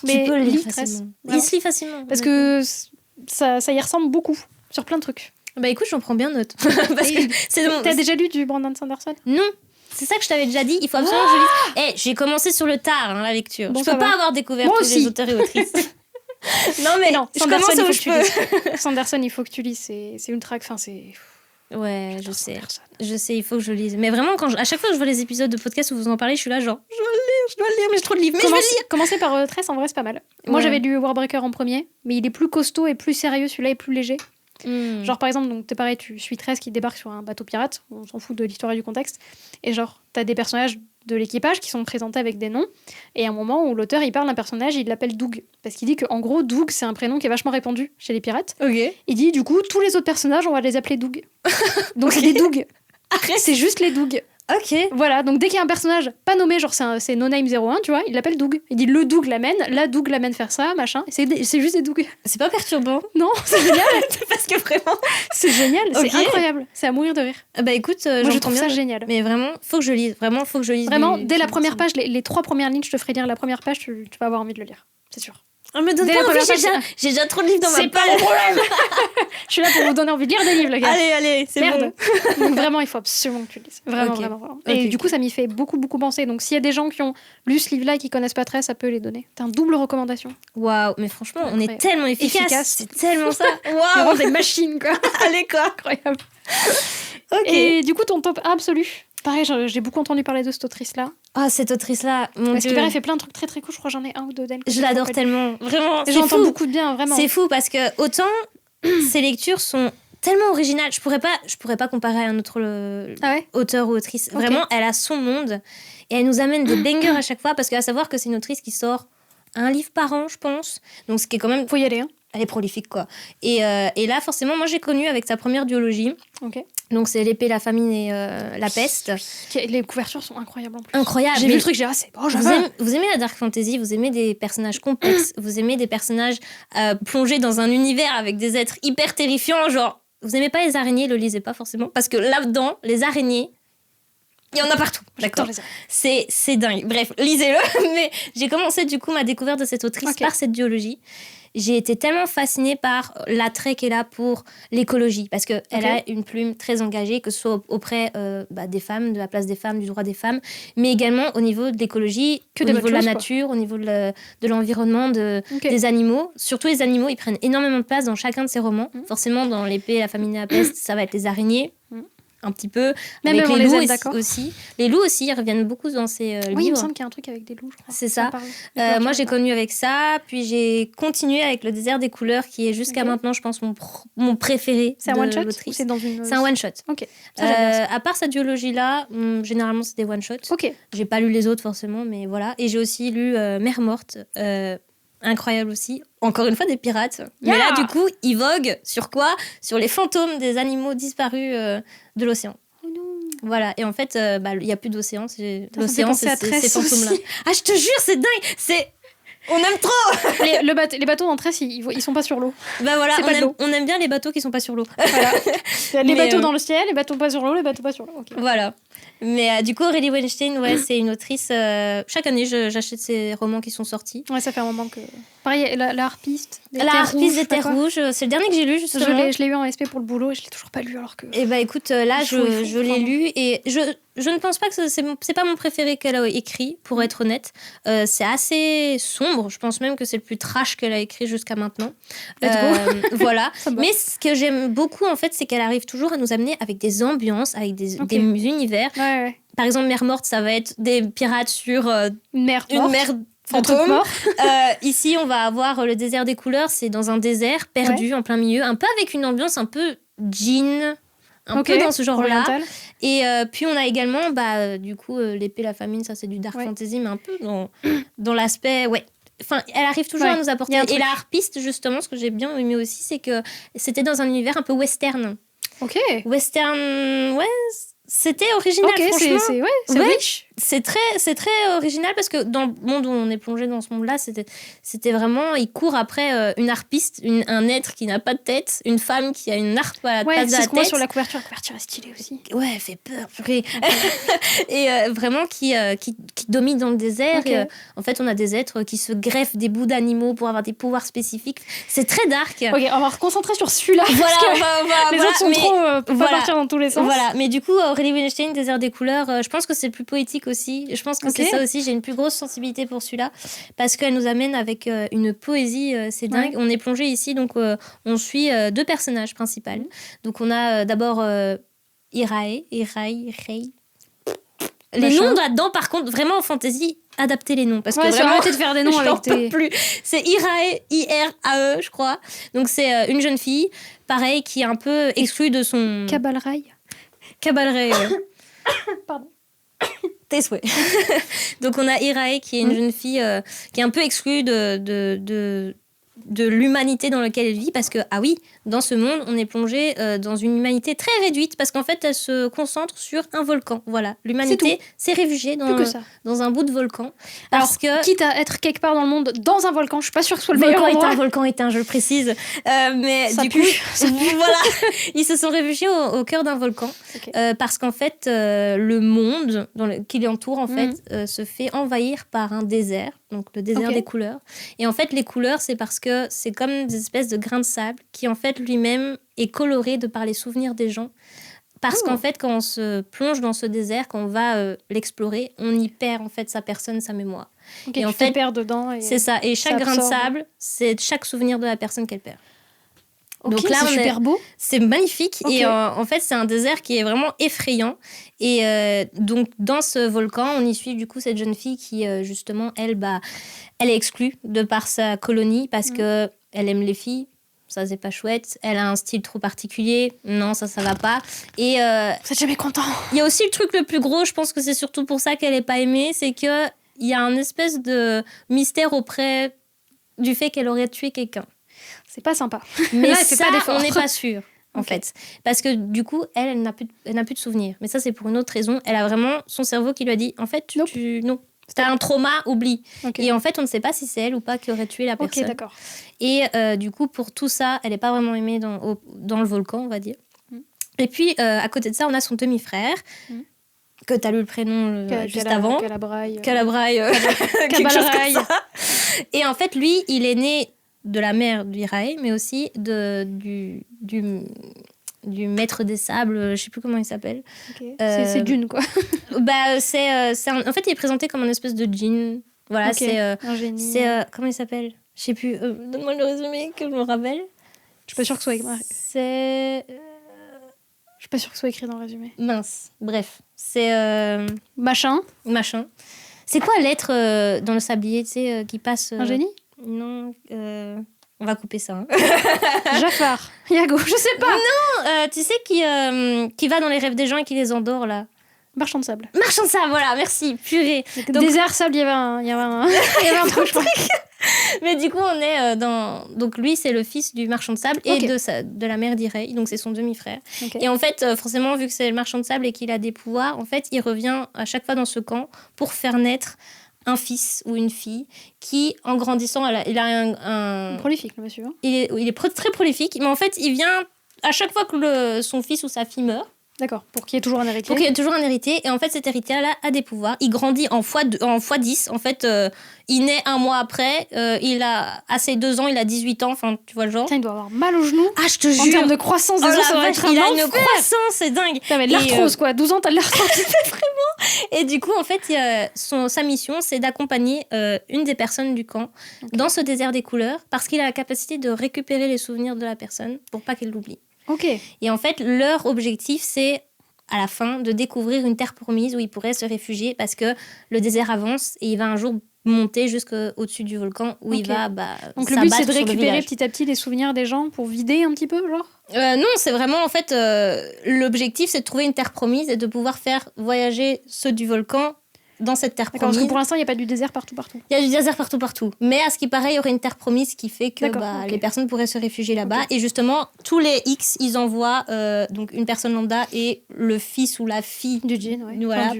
Tu peux le lire facilement. Il se lit facilement. Parce que ça y ressemble beaucoup. Sur plein de trucs. Écoute, j'en prends bien note. Parce que t'as déjà lu du Brandon Sanderson ? Non. C'est ça que je t'avais déjà dit. Il faut absolument que je lise. J'ai commencé sur le tard, la lecture. Je peux pas avoir découvert tous les auteurs et autrices. Non, mais non, je commence où je peux. Sanderson, il faut que tu lises. C'est ultra... Enfin, c'est... Ouais, je sais, il faut que je lise. Mais vraiment, à chaque fois que je vois les épisodes de podcast où vous en parlez, je suis là genre, je dois le lire, mais j'ai trop de livres, mais je vais le lire. Commencer par Tress, en vrai, c'est pas mal. Moi, j'avais lu Warbreaker en premier, mais il est plus costaud et plus sérieux, celui-là est plus léger. Genre, par exemple, donc t'es pareil, tu suis Tress qui débarque sur un bateau pirate, on s'en fout de l'histoire et du contexte, et genre, t'as des personnages de l'équipage qui sont présentés avec des noms, et à un moment où l'auteur, il parle d'un personnage, il l'appelle Doug, parce qu'il dit qu'en gros, Doug, c'est un prénom qui est vachement répandu chez les pirates. Il dit, du coup, tous les autres personnages, on va les appeler Doug. Donc c'est des Doug. C'est juste les Doug. Ok. Voilà, donc dès qu'il y a un personnage pas nommé, genre c'est No Name 01, tu vois, il l'appelle Doug. Il dit le Doug l'amène, la Doug l'amène faire ça, machin. C'est juste des Doug. C'est pas perturbant. Non, c'est génial. Parce que vraiment, c'est génial, c'est incroyable. C'est à mourir de rire. Bah écoute, moi je trouve ça génial. Mais vraiment, faut que je lise. Vraiment, dès la première page, les 3 premières lignes, je te ferai lire la première page, tu vas avoir envie de le lire, c'est sûr. Me donne pas envie, j'ai déjà trop de livres dans ma poche. C'est pas le problème. Je suis là pour vous donner envie de lire des livres, les gars. Allez, c'est merde. Bon. Donc vraiment, il faut absolument que tu le lises. Vraiment. Et du coup, ça m'y fait beaucoup penser. Donc s'il y a des gens qui ont lu ce livre-là et qui connaissent pas très, ça peut les donner. C'est un double recommandation. Waouh, mais franchement, on est tellement efficace. C'est tellement ça. Waouh, des machines quoi. Allez quoi, incroyable. Et du coup, ton top absolu. Pareil, j'ai beaucoup entendu parler de cette autrice-là. Ah, cette autrice-là, mon Dieu. Elle fait plein de trucs très très cool. Je crois que j'en ai un ou deux d'elle. Je l'adore tellement. Vraiment, j'entends beaucoup de bien, vraiment. C'est fou parce que autant ses lectures sont tellement originales. Je pourrais pas comparer à un autre auteur ou autrice. Vraiment, elle a son monde et elle nous amène des bangers à chaque fois parce qu'à savoir que c'est une autrice qui sort un livre par an, je pense. Donc, ce qui est quand même... Faut y aller, hein. Elle est prolifique, quoi. Et là, forcément, moi, j'ai connu avec sa première duologie. Ok. Donc, c'est L'épée, la famine et la peste. Les couvertures sont incroyables en plus. Incroyable. J'ai vu le truc, j'ai dit, c'est bon, vous aimez la dark fantasy, vous aimez des personnages complexes, vous aimez des personnages plongés dans un univers avec des êtres hyper terrifiants, genre, vous aimez pas les araignées, le lisez pas forcément, parce que là-dedans, les araignées, il y en a partout, d'accord. C'est dingue. Bref, lisez-le. Mais j'ai commencé du coup ma découverte de cette autrice par cette duologie. J'ai été tellement fascinée par l'attrait qu'elle a pour l'écologie, parce qu'elle a une plume très engagée, que ce soit auprès des femmes, de la place des femmes, du droit des femmes, mais également au niveau de l'écologie, au niveau de la nature, au niveau de l'environnement, des animaux. Surtout les animaux, ils prennent énormément de place dans chacun de ses romans. Forcément, dans L'épée, la famine et la peste, ça va être les araignées. Un petit peu, même avec les loups aussi. Les loups aussi, ils reviennent beaucoup dans ces livres. Oui, il me semble qu'il y a un truc avec des loups, je crois. C'est ça. Moi, j'ai connu avec ça, puis j'ai continué avec Le désert des couleurs, qui est jusqu'à maintenant, je pense, mon préféré. C'est un one-shot ou c'est dans une... C'est un one-shot. Ok. À part cette duologie-là, généralement, c'est des one-shots. Ok. J'ai pas lu les autres, forcément, mais voilà. Et j'ai aussi lu Mer morte, incroyable aussi. Encore une fois, des pirates. Yeah. Mais là, du coup, ils voguent sur quoi ? Sur les fantômes des animaux disparus de l'océan. Oh non. Voilà. Et en fait, il n'y a plus d'océan. L'océan, c'est ces fantômes-là. Ah, je te jure, c'est dingue. On aime trop. Les bateaux en Tress, ils sont pas sur l'eau. Bah voilà, on aime bien les bateaux qui sont pas sur l'eau. Voilà. Les bateaux dans le ciel, les bateaux pas sur l'eau, les bateaux pas sur l'eau. Okay. Voilà. Mais du coup, Aurélie Weinstein, c'est une autrice. Chaque année, j'achète ses romans qui sont sortis. Ouais, ça fait un moment que. Pareil, la harpiste. La harpiste des terres rouges, c'est le dernier que j'ai lu, justement. Je l'ai eu en SP pour le boulot et je l'ai toujours pas lu alors que. Et écoute, là, je l'ai lu et je ne pense pas que c'est pas mon préféré qu'elle a écrit, pour être honnête. C'est assez sombre. Je pense même que c'est le plus trash qu'elle a écrit jusqu'à maintenant. Voilà. Mais ce que j'aime beaucoup, en fait, c'est qu'elle arrive toujours à nous amener avec des ambiances, avec des univers. Ouais. Par exemple, Mer morte, ça va être des pirates sur une mer fantôme. Ici, on va avoir Le désert des couleurs. C'est dans un désert perdu en plein milieu, un peu avec une ambiance un peu djinn, un peu dans ce genre-là. Oriental. Et puis on a également, du coup, L'épée, la famine, ça c'est du dark fantasy, mais un peu dans l'aspect, Enfin, elle arrive toujours à nous apporter. Et la harpiste, justement, ce que j'ai bien aimé aussi, c'est que c'était dans un univers un peu western. Ok. Western, c'était original, franchement. C'est riche. C'est très original parce que dans le monde où on est plongé dans ce monde-là, c'était vraiment... Il court après une harpiste, un être qui n'a pas de tête, une femme qui a une harpe à la place de la tête. C'est ce qu'on voit sur la couverture. La couverture est stylée aussi. Ouais, elle fait peur, purée. Et vraiment qui domine dans le désert. Okay. Et, en fait, on a des êtres qui se greffent des bouts d'animaux pour avoir des pouvoirs spécifiques. C'est très dark. Ok, on va se concentrer sur celui-là. Voilà, les autres sont trop... Faut pas partir dans tous les sens. Voilà, mais du coup, Aurélie Weinstein, Désert des couleurs, je pense que c'est le plus poétique aussi. Je pense que c'est ça aussi. J'ai une plus grosse sensibilité pour celui-là parce qu'elle nous amène avec une poésie, c'est dingue. On est plongé ici, donc on suit 2 personnages principaux. Donc on a d'abord Irae. Les noms là-dedans, par contre, vraiment en fantasy, adaptez les noms. Parce que vraiment, arrêtez de faire des noms avec tes... plus. C'est Irae, I-R-A-E, je crois. Donc c'est une jeune fille, pareil, qui est un peu exclue de son... Cabalraï. Pardon. Tes souhaits. Donc on a Irae, qui est une jeune fille qui est un peu exclue de l'humanité dans laquelle elle vit, parce que, ah oui, dans ce monde, on est plongé dans une humanité très réduite, parce qu'en fait, elle se concentre sur un volcan. Voilà, l'humanité s'est réfugiée dans un bout de volcan. Parce que... quitte à être quelque part dans le monde, dans un volcan, je suis pas sûre que ce soit le meilleur endroit. Volcan éteint, je le précise. Mais ça pue. Voilà, ils se sont réfugiés au cœur d'un volcan, parce qu'en fait, le monde qui l'entoure, en fait, se fait envahir par un désert, donc le désert des couleurs. Et en fait, les couleurs, c'est parce que c'est comme des espèces de grains de sable qui, en fait, lui-même est coloré de par les souvenirs des gens. Parce qu'en fait, quand on se plonge dans ce désert, quand on va l'explorer, on y perd, en fait, sa personne, sa mémoire. Et en fait, perds dedans. C'est ça. Et chaque grain de sable, c'est chaque souvenir de la personne qu'elle perd. Donc là, c'est super beau. C'est magnifique. Et en fait, c'est un désert qui est vraiment effrayant. Et donc, dans ce volcan, on y suit du coup cette jeune fille qui, justement, elle est exclue de par sa colonie parce que elle aime les filles. Ça, c'est pas chouette. Elle a un style trop particulier. Non, ça va pas. Et vous êtes jamais content. Il y a aussi le truc le plus gros, je pense que c'est surtout pour ça qu'elle est pas aimée, c'est que il y a un espèce de mystère auprès du fait qu'elle aurait tué quelqu'un. C'est pas sympa. Mais ça, on n'est pas sûr, en fait. Parce que du coup, elle n'a plus de souvenirs. Mais ça, c'est pour une autre raison. Elle a vraiment son cerveau qui lui a dit, en fait, non. T'as un trauma, oublie. Et en fait, on ne sait pas si c'est elle ou pas qui aurait tué la personne. Ok, d'accord. Et du coup, pour tout ça, elle n'est pas vraiment aimée dans le volcan, on va dire. Et puis, à côté de ça, on a son demi-frère, que tu as lu le prénom juste avant. Calabraï. Quelque chose comme ça. Et en fait, lui, il est né de la mère d'Irae, mais aussi du maître des sables, je sais plus comment il s'appelle. C'est Dune, quoi. En fait, il est présenté comme un espèce de djinn. Voilà, c'est un génie. comment il s'appelle? Je sais plus. Donne-moi le résumé que je me rappelle. Je suis pas sûre que ce soit écrit. Je suis pas sûre que ce soit écrit dans le résumé. Mince. Bref, c'est machin. C'est quoi l'être dans le sablier, tu sais, qui passe un génie? Non, on va couper ça. Jafar, Yago, je sais pas. Non, tu sais qui va dans les rêves des gens et qui les endort là. Marchand de sable, voilà, merci, purée. Donc, désert, sable, il y avait un truc. Mais du coup, on est donc lui, c'est le fils du marchand de sable et de la mère d'Irae, donc c'est son demi-frère. Et en fait, forcément, vu que c'est le marchand de sable et qu'il a des pouvoirs, en fait, il revient à chaque fois dans ce camp pour faire naître un fils ou une fille qui, en grandissant, il a un... Prolifique, le monsieur. Il est très prolifique, mais en fait, il vient à chaque fois que son fils ou sa fille meurt. D'accord, pour qu'il y ait toujours un héritier. Pour qu'il y ait toujours un héritier. Et en fait, cet héritier-là a des pouvoirs. Il grandit en x10. En fait, il naît un mois après. À ses 2 ans, il a 18 ans. Enfin, tu vois le genre. Putain, il doit avoir mal aux genoux. Ah, je te jure. En termes de croissance, des os, ça va être un il a enfer. une croissance, c'est dingue. T'avais de l'arthrose, quoi. 12 ans, t'as de l'arthrose. Vraiment. Et du coup, en fait, sa mission, c'est d'accompagner une des personnes du camp dans ce désert des couleurs parce qu'il a la capacité de récupérer les souvenirs de la personne pour pas qu'elle l'oublie. Et en fait, leur objectif, c'est à la fin de découvrir une terre promise où il pourrait se réfugier parce que le désert avance et il va un jour monter jusqu'au-dessus du volcan où il va donc le but c'est de récupérer petit à petit les souvenirs des gens pour vider un petit peu genre non, c'est vraiment en fait l'objectif c'est de trouver une terre promise et de pouvoir faire voyager ceux du volcan dans cette terre promise. Parce que pour l'instant, il n'y a pas du désert partout. Il y a du désert partout. Mais à ce qui paraît, il y aurait une terre promise qui fait que les personnes pourraient se réfugier là-bas. Et justement, tous les X, ils envoient donc une personne lambda et le fils ou la fille du djinn, voilà,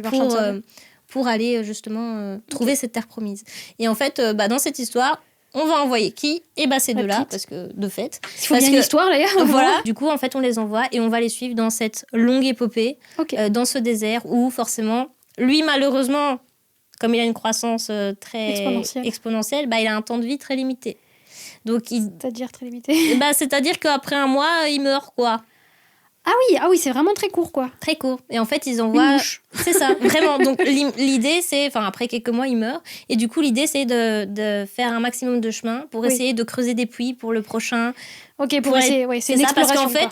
pour aller justement trouver cette terre promise. Et en fait, dans cette histoire, on va envoyer qui? Et ces deux-là, parce que de fait. Il faut bien une histoire, les gars. Voilà. Du coup, en fait, on les envoie et on va les suivre dans cette longue épopée, dans ce désert où forcément... Lui, malheureusement, comme il a une croissance très exponentielle, il a un temps de vie très limité. Donc, c'est-à-dire très limité c'est-à-dire qu'après un mois, il meurt, quoi. Ah oui, c'est vraiment très court, quoi. Très court. Et en fait, ils envoient... C'est ça, vraiment. Donc, l'idée, c'est... Enfin, après quelques mois, il meurt. Et du coup, l'idée, c'est de faire un maximum de chemin pour essayer de creuser des puits pour le prochain. Ok, pour essayer... Ouais, c'est une exploration, parce qu'en fait,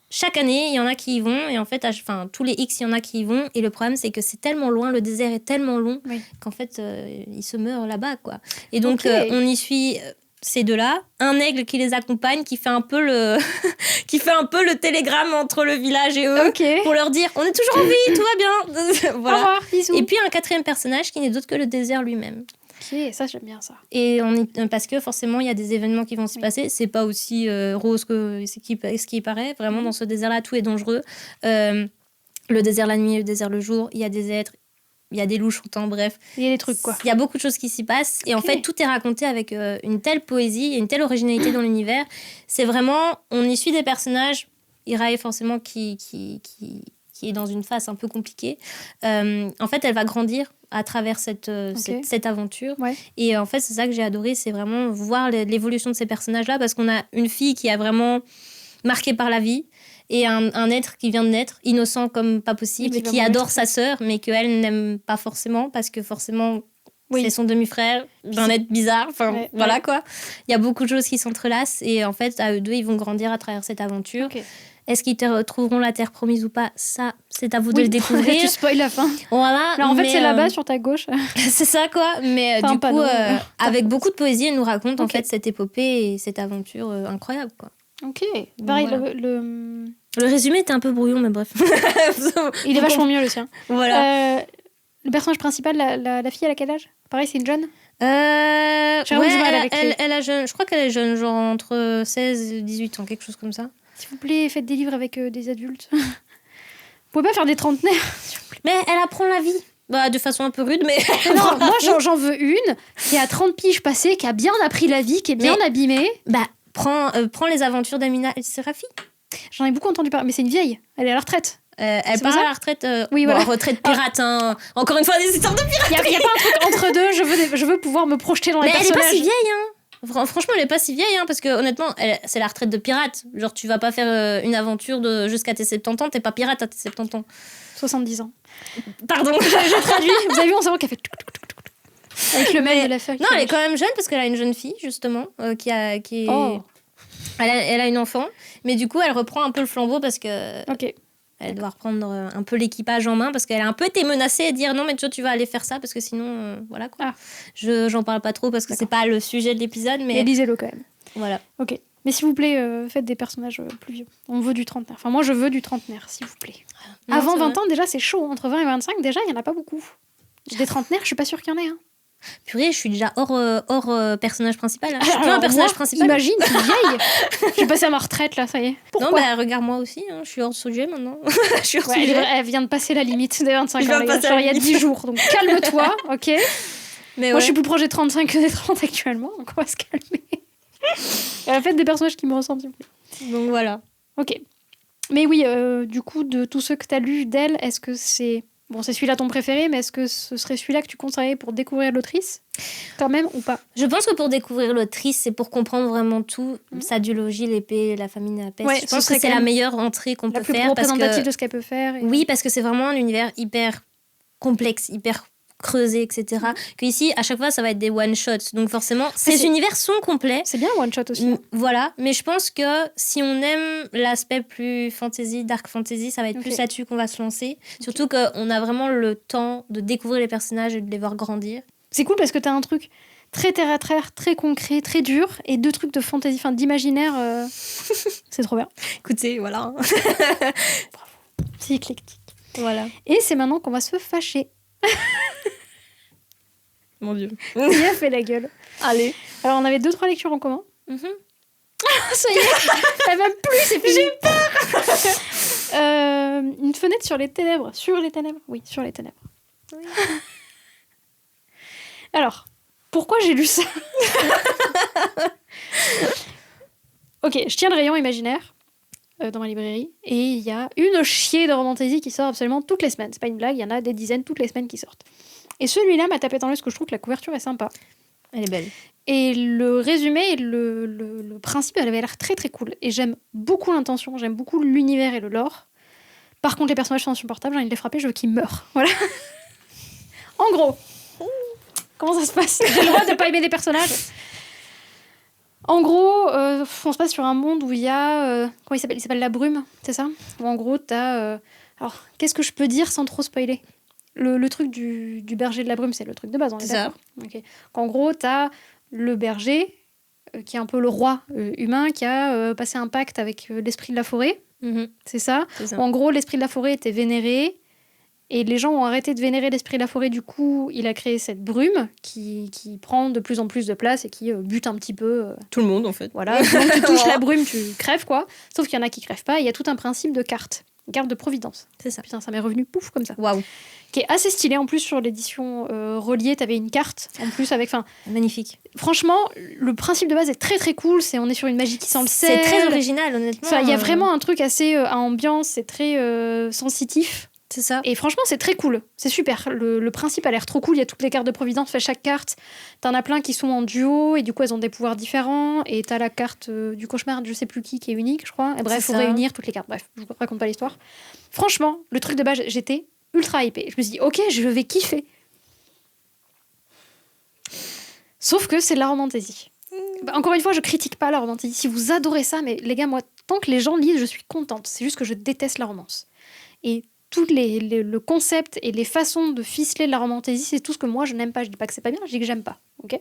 chaque année, il y en a qui y vont. Et en fait, tous les X, il y en a qui y vont. Et le problème, c'est que c'est tellement loin, le désert est tellement long qu'en fait, ils se meurent là-bas, quoi. Et donc, on y suit... ces deux-là, un aigle qui les accompagne, qui fait un peu le télégramme entre le village et eux pour leur dire on est toujours en vie, tout va bien. Voilà. Au revoir, bisous. Et puis un quatrième personnage qui n'est d'autre que le désert lui-même. Ok, ça j'aime bien ça. Et parce que forcément il y a des événements qui vont s'y passer, c'est pas aussi rose que ce qui paraît. Vraiment dans ce désert-là tout est dangereux. Le désert la nuit, le désert le jour, il y a des êtres. Il y a des loups chantants, bref. Il y a des trucs, quoi. Il y a beaucoup de choses qui s'y passent. Et en fait, tout est raconté avec une telle poésie et une telle originalité dans l'univers. C'est vraiment... On y suit des personnages. Irae, forcément, qui est dans une phase un peu compliquée. En fait, elle va grandir à travers cette aventure. Ouais. Et en fait, c'est ça que j'ai adoré. C'est vraiment voir l'évolution de ces personnages-là. Parce qu'on a une fille qui a vraiment marqué par la vie. Et un être qui vient de naître, innocent comme pas possible, qui adore sa sœur, mais qu'elle n'aime pas forcément, parce que forcément, c'est son demi-frère, d'un être bizarre. Enfin, voilà quoi. Il y a beaucoup de choses qui s'entrelacent, et en fait, à eux deux, ils vont grandir à travers cette aventure. Okay. Est-ce qu'ils te retrouveront la terre promise ou pas ? Ça, c'est à vous de le découvrir. Tu spoil la fin. Voilà. Alors, en fait, c'est là-bas, sur ta gauche. C'est ça, quoi. Mais du coup, avec beaucoup de poésie, elle nous raconte en fait cette épopée et cette aventure incroyable, quoi. Ok. Pareil, voilà. Le résumé était un peu brouillon, mais bref. Il est vachement mieux, le sien. Voilà. Le personnage principal, la fille, elle a quel âge ? Pareil, c'est une jeune ? Elle a jeune. Je crois qu'elle est jeune, genre entre 16 et 18 ans, quelque chose comme ça. S'il vous plaît, faites des livres avec des adultes. Vous pouvez pas faire des trentenaires, s'il vous plaît. Mais elle apprend la vie. Bah, de façon un peu rude, mais... Non, moi, j'en veux une qui a 30 piges passées, qui a bien appris la vie, qui est bien abîmée. Bah, prends les aventures d'Amina El Serafi. J'en ai beaucoup entendu parler, mais c'est une vieille. Elle est à la retraite. Elle part à la retraite. Oui, voilà. Retraite pirate. Hein. Encore une fois, des histoires de pirates. Il n'y a pas un truc entre deux. Je veux pouvoir me projeter dans les personnages. Mais elle est pas si vieille, hein. Franchement, elle est pas si vieille, hein, parce que honnêtement, c'est la retraite de pirate. Genre, tu vas pas faire une aventure jusqu'à tes 70 ans, t'es pas pirate à tes 70 ans. 70 ans. Pardon. J'ai traduit. Vous avez vu, on sait qu'elle fait... Avec le mail de la feuille. Non, elle est quand même jeune, parce qu'elle a une jeune fille, justement, qui est... Oh. Elle a une enfant, mais du coup, elle reprend un peu le flambeau parce que... Ok. Elle doit reprendre un peu l'équipage en main parce qu'elle a un peu été menacée et dire non, mais tu vas aller faire ça parce que sinon, voilà quoi. J'en parle pas trop parce que c'est pas le sujet de l'épisode, mais lisez-le quand même. Voilà. Ok. Mais s'il vous plaît, faites des personnages plus vieux. On veut du trentenaire. Enfin, moi, je veux du trentenaire, s'il vous plaît. Non, avant 20 ans, déjà, c'est chaud. Entre 20 et 25, déjà, il y en a pas beaucoup. Des trentenaires, je suis pas sûre qu'il y en ait. Purée, je suis déjà hors personnage principal. Hein. Je suis plus un personnage principal. Imagine, tu es vieille. Je vais passer à ma retraite, là, ça y est. Pourquoi ? Non, bah regarde moi aussi, hein. Je suis hors sujet maintenant. Je suis hors sujet. Elle vient de passer la limite des 25 ans. Il y a 10 jours, donc calme-toi, ok ? Mais moi, je suis plus proche des 35 que des 30 actuellement, donc on va se calmer. Faites des personnages qui me ressemblent, s'il vous plaît. Donc voilà. Ok. Mais oui, du coup, de tous ceux que tu as lus d'elle, est-ce que c'est... Bon, c'est celui-là ton préféré, mais est-ce que ce serait celui-là que tu conseillerais pour découvrir l'autrice, quand même, ou pas ? Je pense que pour découvrir l'autrice, c'est pour comprendre vraiment tout, sa duologie, l'épée, la famine et la peste. Ouais, je pense que c'est la meilleure entrée qu'on peut faire. La plus représentative de ce qu'elle peut faire. Oui, parce que c'est vraiment un univers hyper complexe, hyper creuser, etc. Que ici, à chaque fois, ça va être des one-shots. Donc forcément, ces univers sont complets. C'est bien one-shot aussi. Voilà, mais je pense que si on aime l'aspect plus fantasy, dark fantasy, ça va être plus là-dessus qu'on va se lancer. Surtout qu'on a vraiment le temps de découvrir les personnages et de les voir grandir. C'est cool parce que t'as un truc très terre-à-terre, très concret, très dur, et deux trucs de fantasy, enfin d'imaginaire. C'est trop bien. Écoutez, voilà. Bravo. C'est éclectique. Voilà. Et c'est maintenant qu'on va se fâcher. Mon Dieu. Il a fait la gueule. Allez. Alors, on avait 2-3 lectures en commun. Ça y est, elle va plus, c'est fini. J'ai peur. Une fenêtre sur les ténèbres. Sur les ténèbres ? Oui, sur les ténèbres. Oui. Alors, pourquoi j'ai lu ça ? Ok, je tiens le rayon imaginaire dans ma librairie et il y a une chier de romantasy qui sort absolument toutes les semaines. C'est pas une blague, il y en a des dizaines toutes les semaines qui sortent. Et celui-là m'a tapé dans l'œil parce que je trouve que la couverture est sympa. Elle est belle. Et le résumé, le principe, elle avait l'air très très cool. Et j'aime beaucoup l'intention, j'aime beaucoup l'univers et le lore. Par contre, les personnages sont insupportables, j'ai envie de les frapper, je veux qu'ils meurent. Voilà. En gros, comment ça se passe ? J'ai le droit de ne pas aimer des personnages. En gros, on se passe sur un monde où il y a... comment il s'appelle la brume, c'est ça ? Où en gros, t'as... alors, qu'est-ce que je peux dire sans trop spoiler ? Le truc du berger de la brume, c'est le truc de base, on est d'accord ? Okay. En gros, t'as le berger, qui est un peu le roi humain, qui a passé un pacte avec l'esprit de la forêt. C'est ça. En gros, l'esprit de la forêt était vénéré. Et les gens ont arrêté de vénérer l'esprit de la forêt. Du coup, il a créé cette brume qui prend de plus en plus de place et qui bute un petit peu... tout le monde, en fait. Voilà. Donc, tu touches la brume, tu crèves, quoi. Sauf qu'il y en a qui crèvent pas. Il y a tout un principe de carte. Carte de providence. C'est ça. Putain, ça m'est revenu pouf comme ça. Waouh. Qui est assez stylé. En plus, sur l'édition reliée, t'avais une carte. En plus, avec... magnifique. Franchement, le principe de base est très très cool. On est sur une magie qui sent le sel. C'est très original, honnêtement. Il y a vraiment un truc assez à ambiance. C'est très sensitif. C'est ça. Et franchement, c'est très cool. C'est super. Le principe a l'air trop cool. Il y a toutes les cartes de providence. Chaque carte, t'en as plein qui sont en duo. Et du coup, elles ont des pouvoirs différents. Et t'as la carte du cauchemar, je sais plus qui est unique, je crois. Et bref, il faut réunir toutes les cartes. Bref, je vous raconte pas l'histoire. Franchement, le truc de base, j'étais ultra hypée. Je me suis dit, ok, je vais kiffer. Sauf que c'est de la romantasy. Encore une fois, je critique pas la romantasy. Si vous adorez ça, mais les gars, moi, tant que les gens lisent, je suis contente. C'est juste que je déteste la romance. Et tout le concept et les façons de ficeler de la romantasy, c'est tout ce que moi je n'aime pas. Je dis pas que c'est pas bien, je dis que j'aime pas. Ok ?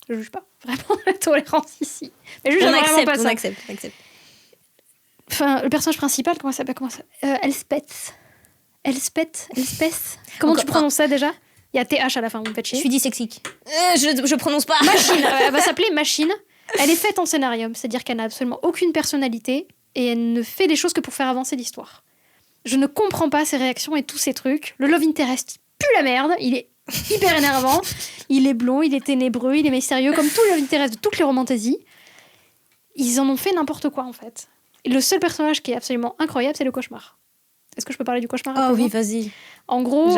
Je juge pas. Vraiment la tolérance ici. Mais juste, on accepte. Enfin, le personnage principal, comment ça s'appelle ? Elspeth. Comment tu prononces ça déjà ? Il y a TH à la fin, vous me faites chier. Je suis dyslexique. Je prononce pas. Machine. Elle va s'appeler Machine. Elle est faite en scénarium, c'est-à-dire qu'elle n'a absolument aucune personnalité et elle ne fait des choses que pour faire avancer l'histoire. Je ne comprends pas ses réactions et tous ces trucs. Le love interest, il pue la merde. Il est hyper énervant. Il est blond, il est ténébreux, il est mystérieux, comme tout le love interest de toutes les romantaisies. Ils en ont fait n'importe quoi, en fait. Et le seul personnage qui est absolument incroyable, c'est le cauchemar. Est-ce que je peux parler du cauchemar ? Oh oui, vas-y. En gros,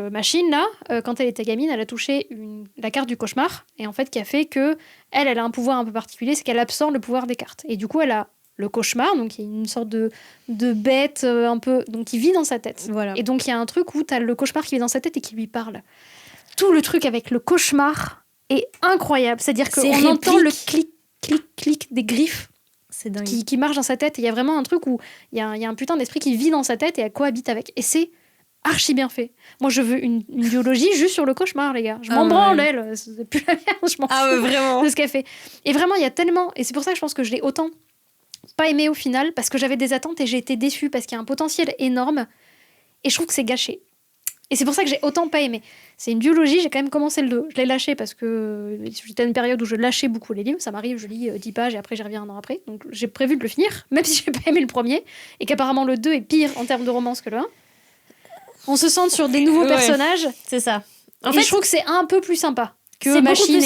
Machine, là, quand elle était gamine, elle a touché la carte du cauchemar. Et en fait, qui a fait que elle a un pouvoir un peu particulier, c'est qu'elle absorbe le pouvoir des cartes. Et du coup, elle a le cauchemar, donc il y a une sorte de bête un peu, donc qui vit dans sa tête. Voilà. Et donc il y a un truc où t'as le cauchemar qui vit dans sa tête et qui lui parle. Tout le truc avec le cauchemar est incroyable. C'est-à-dire qu'on entend le clic des griffes qui marche dans sa tête. Et il y a vraiment un truc où il y a un putain d'esprit qui vit dans sa tête et elle cohabite avec. Et c'est archi bien fait. Moi, je veux une biologie juste sur le cauchemar, les gars. Je m'en branle, elle. C'est plus la merde, je m'en fous vraiment. de ce qu'elle fait. Et vraiment, il y a tellement... Et c'est pour ça que je pense que je l'ai autant pas aimé au final, parce que j'avais des attentes et j'ai été déçue, parce qu'il y a un potentiel énorme. Et je trouve que c'est gâché. Et c'est pour ça que j'ai autant pas aimé. C'est une biologie, j'ai quand même commencé le 2. Je l'ai lâché parce que j'étais à une période où je lâchais beaucoup les livres. Ça m'arrive, je lis 10 pages et après j'y reviens un an après. Donc j'ai prévu de le finir, même si j'ai pas aimé le premier. Et qu'apparemment le 2 est pire en termes de romance que le 1. On se centre sur des nouveaux personnages. C'est ça. En fait, je trouve que c'est un peu plus sympa que Machine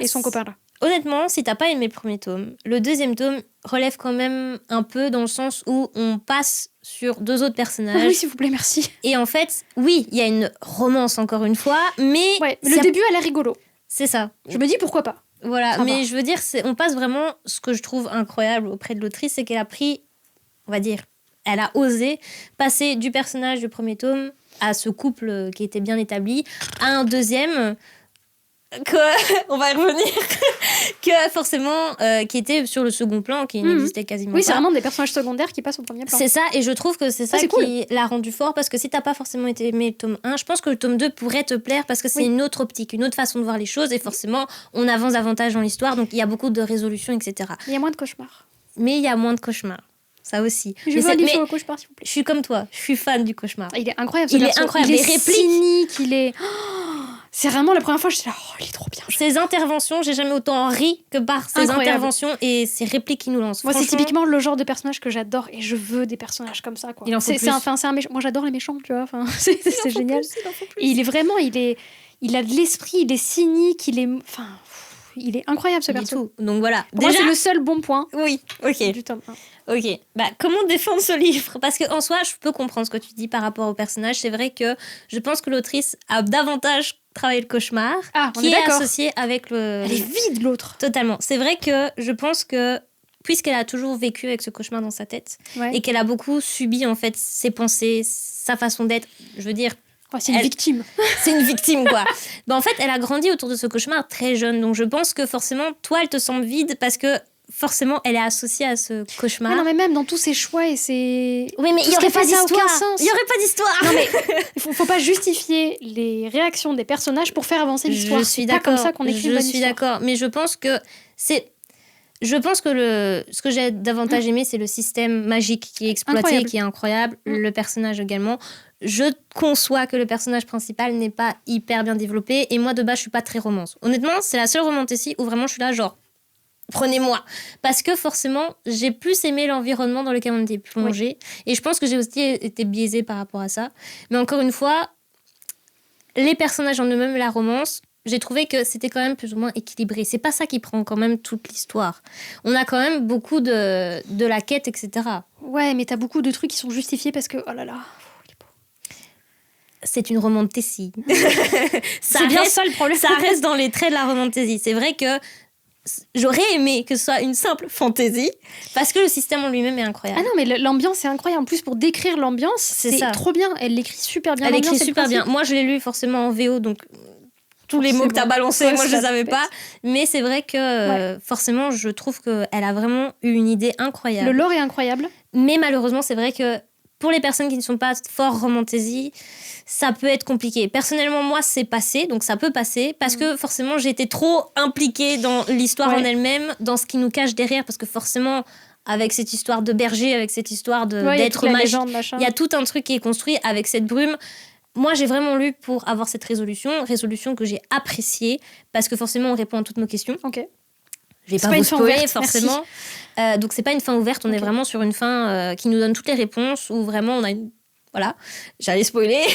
et son copain là. Honnêtement, si t'as pas aimé le premier tome, le deuxième tome relève quand même un peu dans le sens où on passe sur 2 autres personnages. Oui, s'il vous plaît, merci. Et en fait, oui, il y a une romance encore une fois, mais... Ouais, le début a l'air rigolo. C'est ça. Je me dis pourquoi pas. Voilà, mais je veux dire, on passe vraiment... Ce que je trouve incroyable auprès de l'autrice, c'est qu'elle a pris, on va dire, elle a osé passer du personnage du premier tome à ce couple qui était bien établi, à un deuxième... on va y revenir, que forcément, qui était sur le second plan, qui n'existait quasiment pas. Oui, c'est vraiment des personnages secondaires qui passent au premier plan. C'est ça, et je trouve que c'est ça qui l'a rendu fort, parce que si t'as pas forcément aimé le tome 1, je pense que le tome 2 pourrait te plaire, parce que c'est une autre optique, une autre façon de voir les choses, et forcément, on avance davantage dans l'histoire, donc il y a beaucoup de résolutions, etc. Il y a moins de cauchemars. Mais il y a moins de cauchemars. Ça aussi. Je veux aller sur le cauchemar, s'il vous plaît. Je suis comme toi, je suis fan du cauchemar. Il est incroyable, il est incroyable. Il est cynique, il est... C'est vraiment la première fois, je suis là, il est trop bien. Ses interventions, j'ai jamais autant ri que par ses interventions et ses répliques qu'il nous lance. Moi, c'est typiquement le genre de personnage que j'adore et je veux des personnages comme ça, quoi. Il en faut plus. C'est un méchant. Moi, j'adore les méchants, tu vois. Enfin, c'est génial. Et il est vraiment, il a de l'esprit, il est cynique, il est incroyable, ce perso. Donc voilà. Pour moi, c'est le seul bon point. Oui, ok. Du tome 1. Ok, comment défendre ce livre ? Parce qu'en soi, je peux comprendre ce que tu dis par rapport au personnage. C'est vrai que je pense que l'autrice a davantage travaillé le cauchemar, qui est associé avec le... Elle est vide, l'autre. Totalement. C'est vrai que je pense que puisqu'elle a toujours vécu avec ce cauchemar dans sa tête et qu'elle a beaucoup subi en fait ses pensées, sa façon d'être, je veux dire... c'est une victime. C'est une victime, quoi. En fait, elle a grandi autour de ce cauchemar très jeune. Donc, je pense que forcément, toi, elle te semble vide parce que forcément, elle est associée à ce cauchemar. Non, mais même dans tous ses choix et ses... Oui, mais il n'y aurait pas d'histoire. Il n'y aurait pas d'histoire. Non, mais il faut pas justifier les réactions des personnages pour faire avancer l'histoire. Je suis d'accord. C'est pas comme ça qu'on écrit une bonne histoire. Je suis d'accord. Mais je pense que ce que j'ai davantage aimé, c'est le système magique qui est exploité, qui est incroyable. Le personnage également. Je conçois que le personnage principal n'est pas hyper bien développé. Et moi, de base, je suis pas très romance. Honnêtement, c'est la seule romantécie où vraiment je suis là, genre, prenez-moi. Parce que forcément, j'ai plus aimé l'environnement dans lequel on était plongé. Et je pense que j'ai aussi été biaisée par rapport à ça. Mais encore une fois, les personnages en eux-mêmes, la romance... J'ai trouvé que c'était quand même plus ou moins équilibré. C'est pas ça qui prend quand même toute l'histoire. On a quand même beaucoup de la quête, etc. Ouais, mais t'as beaucoup de trucs qui sont justifiés parce que... Oh là là... C'est une romantécie. C'est bien ça le problème. Ça reste dans les traits de la romantésie. C'est vrai que j'aurais aimé que ce soit une simple fantaisie parce que le système en lui-même est incroyable. Ah non, mais l'ambiance est incroyable. En plus, pour décrire l'ambiance, c'est trop bien. Elle l'écrit super bien. Elle écrit super bien. Moi, je l'ai lu forcément en VO, donc... Tous les mots que tu as balancés, moi je les savais pas. Mais c'est vrai que forcément, je trouve qu'elle a vraiment eu une idée incroyable. Le lore est incroyable. Mais malheureusement, c'est vrai que pour les personnes qui ne sont pas fort romantasy, ça peut être compliqué. Personnellement, moi, c'est passé, donc ça peut passer, parce que forcément, j'ai été trop impliquée dans l'histoire en elle-même, dans ce qui nous cache derrière, parce que forcément... avec cette histoire de berger, avec cette histoire d'être magique, il y a tout un truc qui est construit avec cette brume. Moi, j'ai vraiment lu pour avoir cette résolution que j'ai appréciée, parce que forcément, on répond à toutes nos questions. Ok. Je vais pas vous spoiler, forcément. Donc, c'est pas une fin ouverte, on est vraiment sur une fin qui nous donne toutes les réponses, où vraiment, on a une... Voilà, j'allais spoiler.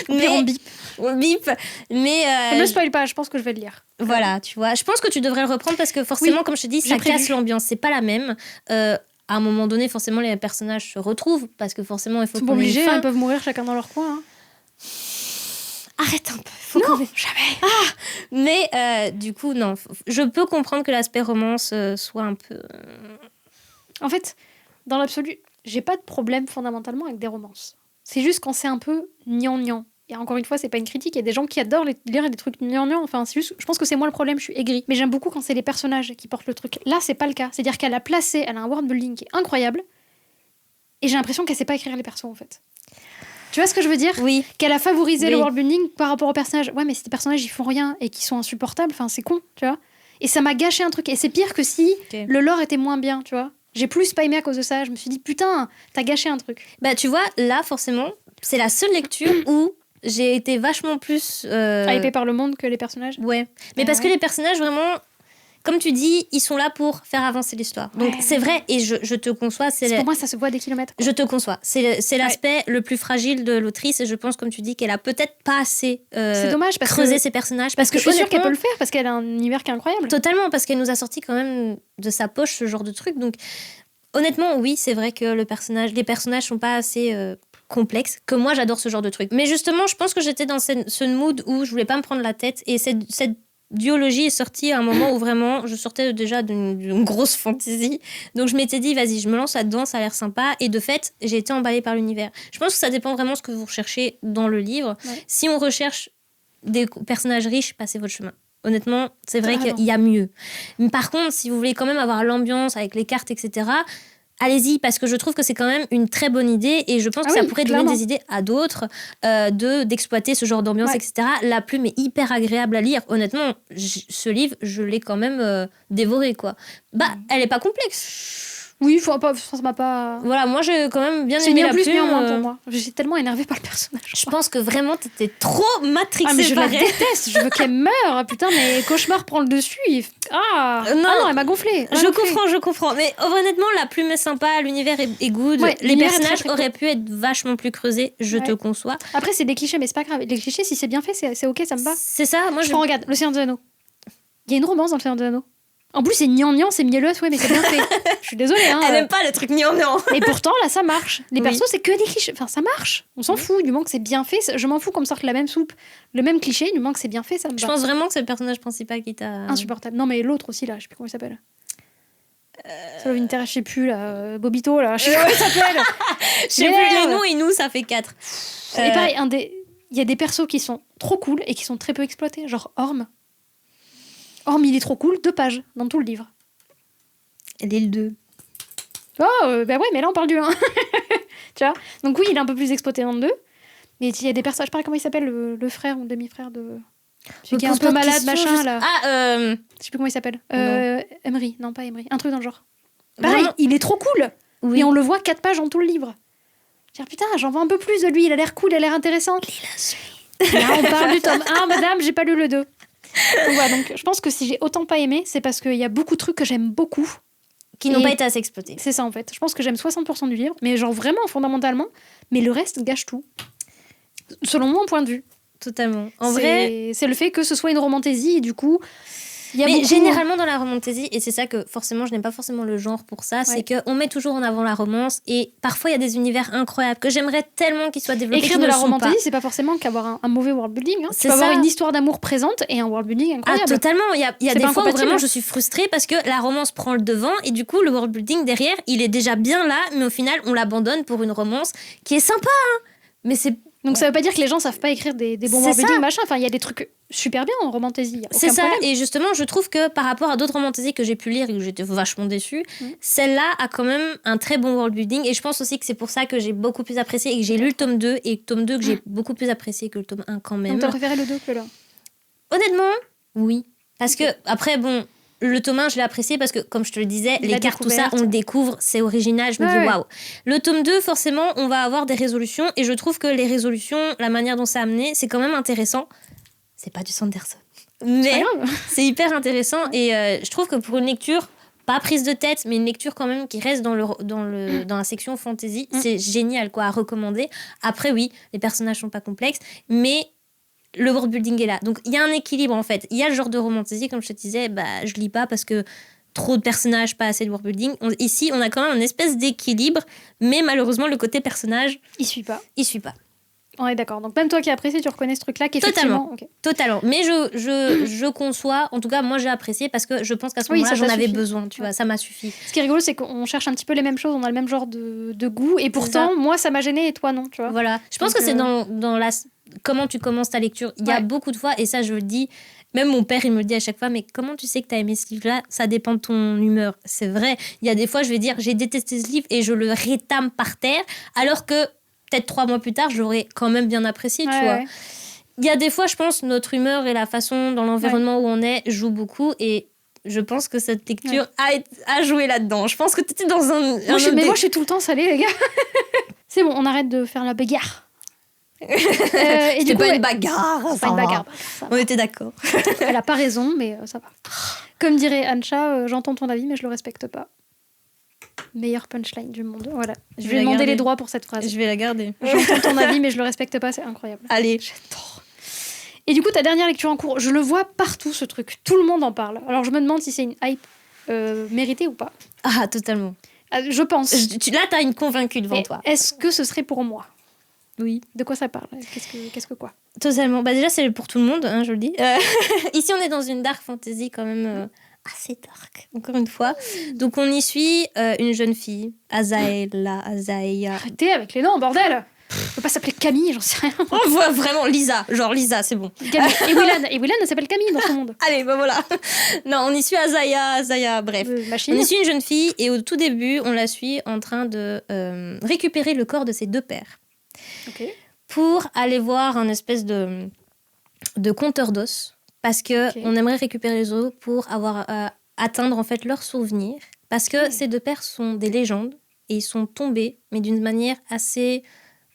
Mais on bip. On bip. Mais... Ne me spoil pas, je pense que je vais le lire. Voilà, tu vois. Je pense que tu devrais le reprendre, parce que forcément, comme je te dis, ça casse l'ambiance. C'est pas la même. À un moment donné, forcément, les personnages se retrouvent, parce que forcément, il faut qu'on ait une fin. Ils peuvent mourir chacun dans leur coin. Hein. Arrête un peu. Jamais. Mais du coup, non. Je peux comprendre que l'aspect romance soit un peu... En fait, dans l'absolu, j'ai pas de problème fondamentalement avec des romances. C'est juste quand c'est un peu gnangnan. Et encore une fois, c'est pas une critique. Il y a des gens qui adorent lire des trucs gnangnan. Enfin, c'est juste, je pense que c'est moi le problème, je suis aigrie. Mais j'aime beaucoup quand c'est les personnages qui portent le truc. Là, c'est pas le cas. C'est-à-dire qu'elle a un world building qui est incroyable. Et j'ai l'impression qu'elle sait pas écrire les persos, en fait. Tu vois ce que je veux dire ? Oui. Qu'elle a favorisé le world building par rapport aux personnages. Ouais, mais si tes personnages, ils font rien et qu'ils sont insupportables, enfin, c'est con, tu vois. Et ça m'a gâché un truc. Et c'est pire que si le lore était moins bien, tu vois. J'ai plus pas aimé à cause de ça. Je me suis dit, putain, t'as gâché un truc. Bah, tu vois, là, forcément, c'est la seule lecture où j'ai été vachement plus... hypée par le monde que les personnages. Ouais. Mais parce que les personnages, vraiment... Comme tu dis, ils sont là pour faire avancer l'histoire. Donc, c'est vrai, et je te conçois. Pour moi, ça se voit à des kilomètres. Je te conçois. C'est l'aspect le plus fragile de l'autrice, et je pense, comme tu dis, qu'elle a peut-être pas assez c'est dommage parce creusé ses personnages. Parce que je suis sûre qu'elle peut le faire, parce qu'elle a un univers qui est incroyable. Totalement, parce qu'elle nous a sorti quand même de sa poche ce genre de truc. Donc, honnêtement, oui, c'est vrai que les personnages sont pas assez... complexe, que moi j'adore ce genre de truc. Mais justement, je pense que j'étais dans ce mood où je voulais pas me prendre la tête, et cette duologie est sortie à un moment où vraiment je sortais déjà d'une grosse fantaisie, donc je m'étais dit vas-y, je me lance là-dedans, ça a l'air sympa, et de fait j'ai été emballée par l'univers. Je pense que ça dépend vraiment de ce que vous recherchez dans le livre. Si on recherche des personnages riches, passez votre chemin. Honnêtement, c'est vrai qu'il y a mieux. Mais par contre, si vous voulez quand même avoir l'ambiance avec les cartes, etc., allez-y, parce que je trouve que c'est quand même une très bonne idée, et je pense que ça pourrait donner des idées à d'autres d'exploiter ce genre d'ambiance, etc. La plume est hyper agréable à lire. Honnêtement, ce livre, je l'ai quand même dévoré, quoi. Elle est pas complexe. Oui, ça m'a pas... Voilà, moi j'ai quand même bien aimé la plume. C'est bien plus, moins pour moi. J'étais tellement énervée par le personnage. Je pense que vraiment t'étais trop matrixée. Mais je la déteste, je veux qu'elle meure. Putain, mais Cauchemar prend le dessus. Non, elle m'a gonflé. Je comprends. Mais honnêtement, la plume est sympa, l'univers est good. Les personnages auraient pu être vachement plus creusés, je te conçois. Après, c'est des clichés, mais c'est pas grave. Les clichés, si c'est bien fait, c'est ok, ça me va. C'est ça, moi je... regarde, Le Seigneur des Anneaux. Il y a une romance dans Le Seigneur des Anneaux. En plus, c'est gnangnan, c'est mielleuse, mais c'est bien fait. Je suis désolée. Elle aime pas le truc gnangnan. Et pourtant, là, ça marche. Les persos, c'est que des clichés. Enfin, ça marche. On s'en fout, du moment que c'est bien fait. Je m'en fous qu'on me sorte la même soupe, le même cliché, du moment que c'est bien fait, ça me va. Je pense vraiment que c'est le personnage principal qui t'a... Insupportable. Non, mais l'autre aussi, là, je sais plus comment il s'appelle. Love in Terrace, je sais plus, là. Bobito, là. Je sais plus comment il s'appelle. Je sais plus les noms et nous, ça fait 4. Et pareil, il y a des persos qui sont trop cool et qui sont très peu exploités. Genre Orm. Orm, il est trop cool. 2 pages dans tout le livre. Et le 2. Oh, bah ouais, mais là, on parle du 1. Tu vois. Donc oui, il est un peu plus exploité dans le 2. Mais il y a des personnages, je sais pas comment il s'appelle, le frère ou demi-frère de... Celui qui est un peu malade, machin, là. Je sais plus comment il s'appelle. Emery. Non, pas Emery. Un truc dans le genre. Pareil, il est trop cool. Oui. Et on le voit 4 pages dans tout le livre. Je dis, putain, j'en veux un peu plus de lui. Il a l'air cool, il a l'air intéressant. Là, on parle du tome 1, madame, j'ai pas lu le 2. Donc voilà, donc je pense que si j'ai autant pas aimé, c'est parce qu'il y a beaucoup de trucs que j'aime beaucoup. Qui n'ont pas été assez exploités. C'est ça, en fait. Je pense que j'aime 60% du livre, mais genre vraiment, fondamentalement. Mais le reste gâche tout. Selon mon point de vue. Totalement. En vrai... C'est le fait que ce soit une romantaisie, et du coup... Mais généralement dans la romantaisie, et c'est ça que forcément je n'aime pas forcément le genre pour ça, c'est qu'on met toujours en avant la romance et parfois il y a des univers incroyables que j'aimerais tellement qu'ils soient développés. Écrire de la romantaisie, c'est pas forcément qu'avoir un mauvais world building. Hein. Tu peux avoir une histoire d'amour présente et un world building incroyable. Ah totalement, il y a des fois où vraiment je suis frustrée parce que la romance prend le devant et du coup le world building derrière il est déjà bien là, mais au final on l'abandonne pour une romance qui est sympa. Hein. Mais c'est... Donc ça veut pas dire que les gens savent pas écrire des bons world building, machin. Enfin, il y a des trucs super bien en romantaisie. C'est ça, problème. et justement, je trouve que par rapport à d'autres romantaisies que j'ai pu lire et que j'étais vachement déçue, celle-là a quand même un très bon world building. Et je pense aussi que c'est pour ça que j'ai beaucoup plus apprécié et que j'ai lu le tome 2 et le tome 2 que j'ai beaucoup plus apprécié que le tome 1 quand même. Donc t'as préféré le 2 que le 1? Honnêtement, oui. Parce que, après, bon... Le tome 1, je l'ai apprécié parce que, comme je te le disais, les cartes, tout ça, on le découvre, c'est original, je me dis waouh. Le tome 2, forcément, on va avoir des résolutions et je trouve que les résolutions, la manière dont c'est amené, c'est quand même intéressant. C'est pas du Sanderson, mais c'est hyper intéressant et je trouve que pour une lecture, pas prise de tête, mais une lecture quand même qui reste dans la section fantasy, c'est génial quoi, à recommander. Après, oui, les personnages sont pas complexes, mais... le world building est là. Donc, il y a un équilibre, en fait. Il y a le genre de romantaisie, comme je te disais, je lis pas parce que trop de personnages, pas assez de world building. Ici, on a quand même une espèce d'équilibre, mais malheureusement, le côté personnage... il suit pas. On est d'accord. Donc, même toi qui apprécies, tu reconnais ce truc-là qu'effectivement... Totalement. Mais je conçois... En tout cas, moi, j'ai apprécié parce que je pense qu'à ce moment-là, j'en avais besoin, tu vois. Ça m'a suffi. Ce qui est rigolo, c'est qu'on cherche un petit peu les mêmes choses, on a le même genre de goût, et pourtant, moi, ça m'a gêné et toi, non, tu vois. Voilà. Je pense que c'est dans la... Comment tu commences ta lecture. Il y a beaucoup de fois, et ça, je le dis... Même mon père, il me le dit à chaque fois, mais comment tu sais que t'as aimé ce livre-là? Ça dépend de ton humeur. C'est vrai. Il y a des fois, je vais dire, j'ai détesté ce livre et je le rétame par terre, alors que peut-être 3 mois plus tard, je l'aurais quand même bien apprécié, tu vois. Il y a des fois, je pense, notre humeur et la façon dans l'environnement où on est joue beaucoup et je pense que cette lecture a joué là-dedans. Je pense que t'étais dans moi, je suis tout le temps salée, les gars. C'est bon, on arrête de faire la bagarre. C'était pas une bagarre, pas une bagarre. On était d'accord. Elle a pas raison, mais ça va. Comme dirait Ancha, j'entends ton avis, mais je le respecte pas. Meilleure punchline du monde. Voilà. Je vais demander les droits pour cette phrase. Je vais la garder. J'entends ton avis, mais je le respecte pas. C'est incroyable. Allez. J'adore. Et du coup, ta dernière lecture en cours, je le vois partout, ce truc. Tout le monde en parle. Alors, je me demande si c'est une hype méritée ou pas. Ah, totalement. Je pense. Là, t'as une convaincue devant toi. Est-ce que ce serait pour moi? Oui. De quoi ça parle? Qu'est-ce que quoi? Totalement. Déjà, c'est pour tout le monde, hein, je le dis. Ici, on est dans une dark fantasy quand même assez dark, encore une fois. Donc, on y suit une jeune fille, Azaya. Arrêtez avec les noms, bordel! On peut pas s'appeler Camille, j'en sais rien. On voit vraiment Lisa, c'est bon. Et Willan s'appelle Camille dans ce monde. Allez, voilà. Non, on y suit Azaya, bref. On y suit une jeune fille et au tout début, on la suit en train de récupérer le corps de ses 2 pères. Pour aller voir un espèce de compteur d'os parce que on aimerait récupérer les os pour atteindre en fait leurs souvenirs parce que ces 2 pères sont des légendes et ils sont tombés mais d'une manière assez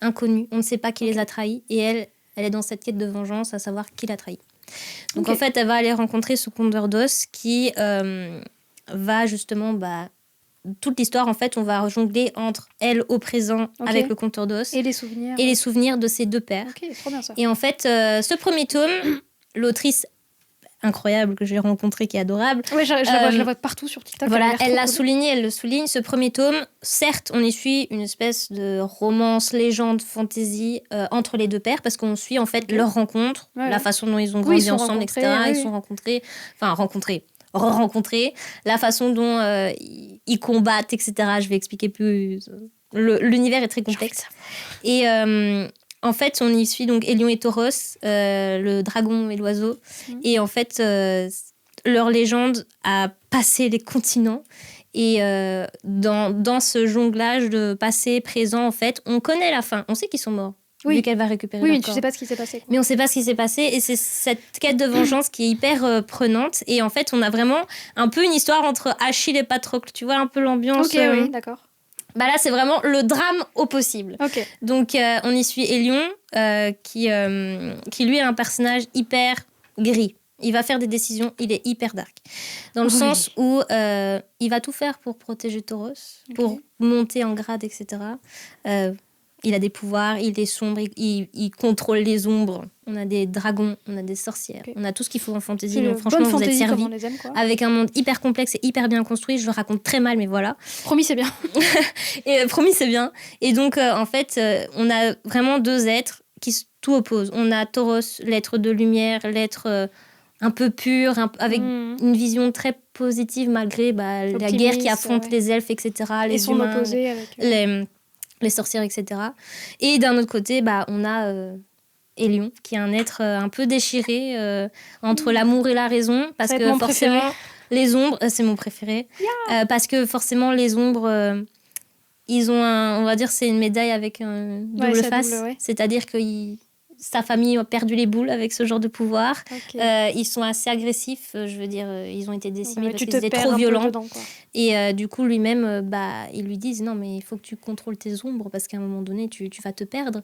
inconnue. On ne sait pas qui les a trahis et elle est dans cette quête de vengeance à savoir qui l'a trahi. Donc en fait elle va aller rencontrer ce compteur d'os qui va justement toute l'histoire, en fait, on va jongler entre elle au présent avec le compteur d'os et les souvenirs de ses 2 pères. C'est trop bien ça. Et en fait, ce premier tome, l'autrice incroyable que j'ai rencontrée, qui est adorable. Ouais, je la vois partout sur TikTok. Voilà, elle le souligne. Ce premier tome, certes, on y suit une espèce de romance, légende, fantasy entre les 2 pères, parce qu'on suit en fait leur rencontre, la façon dont ils ont grandi ensemble, etc. Ils sont rencontrés. rencontrer, la façon dont ils combattent, etc. Je vais expliquer plus. L'univers est très complexe. Et en fait, on y suit donc Hélion et Tauros, le dragon et l'oiseau. Et en fait, leur légende a passé les continents. Et dans ce jonglage de passé, présent, en fait, on connaît la fin. On sait qu'ils sont morts. Vu qu'elle va récupérer leur corps. Mais tu sais pas ce qui s'est passé. Mais on sait pas ce qui s'est passé. Et c'est cette quête de vengeance qui est hyper prenante. Et en fait, on a vraiment un peu une histoire entre Achille et Patrocle. Tu vois un peu l'ambiance. Ok, oui, d'accord. Bah là, c'est vraiment le drame au possible. Okay. Donc, on y suit Hélion, qui lui est un personnage hyper gris. Il va faire des décisions, il est hyper dark. Dans le sens où il va tout faire pour protéger Tauros, pour monter en grade, etc. Il a des pouvoirs, il est sombre, il contrôle les ombres. On a des dragons, on a des sorcières, on a tout ce qu'il faut en fantasy. Donc franchement, vous êtes servis avec un monde hyper complexe et hyper bien construit. Je le raconte très mal, mais voilà. Promis, c'est bien. Et promis, c'est bien. Et donc, en fait, on a vraiment deux êtres qui tout opposent. On a Tauros, l'être de lumière, l'être un peu pur, avec une vision très positive malgré la guerre qui affronte les elfes, etc. Les son humains, opposé avec... les sorcières, etc. Et d'un autre côté, on a Hélion, qui est un être un peu déchiré entre l'amour et la raison, parce que forcément, les ombres, c'est mon préféré, parce que forcément, les ombres, ils ont on va dire, c'est une médaille avec un double face, c'est-à-dire que sa famille a perdu les boules avec ce genre de pouvoir. Ils sont assez agressifs, je veux dire, ils ont été décimés parce qu'ils étaient trop violents. Dedans, et du coup, lui-même, ils lui disent non, mais il faut que tu contrôles tes ombres parce qu'à un moment donné, tu vas te perdre.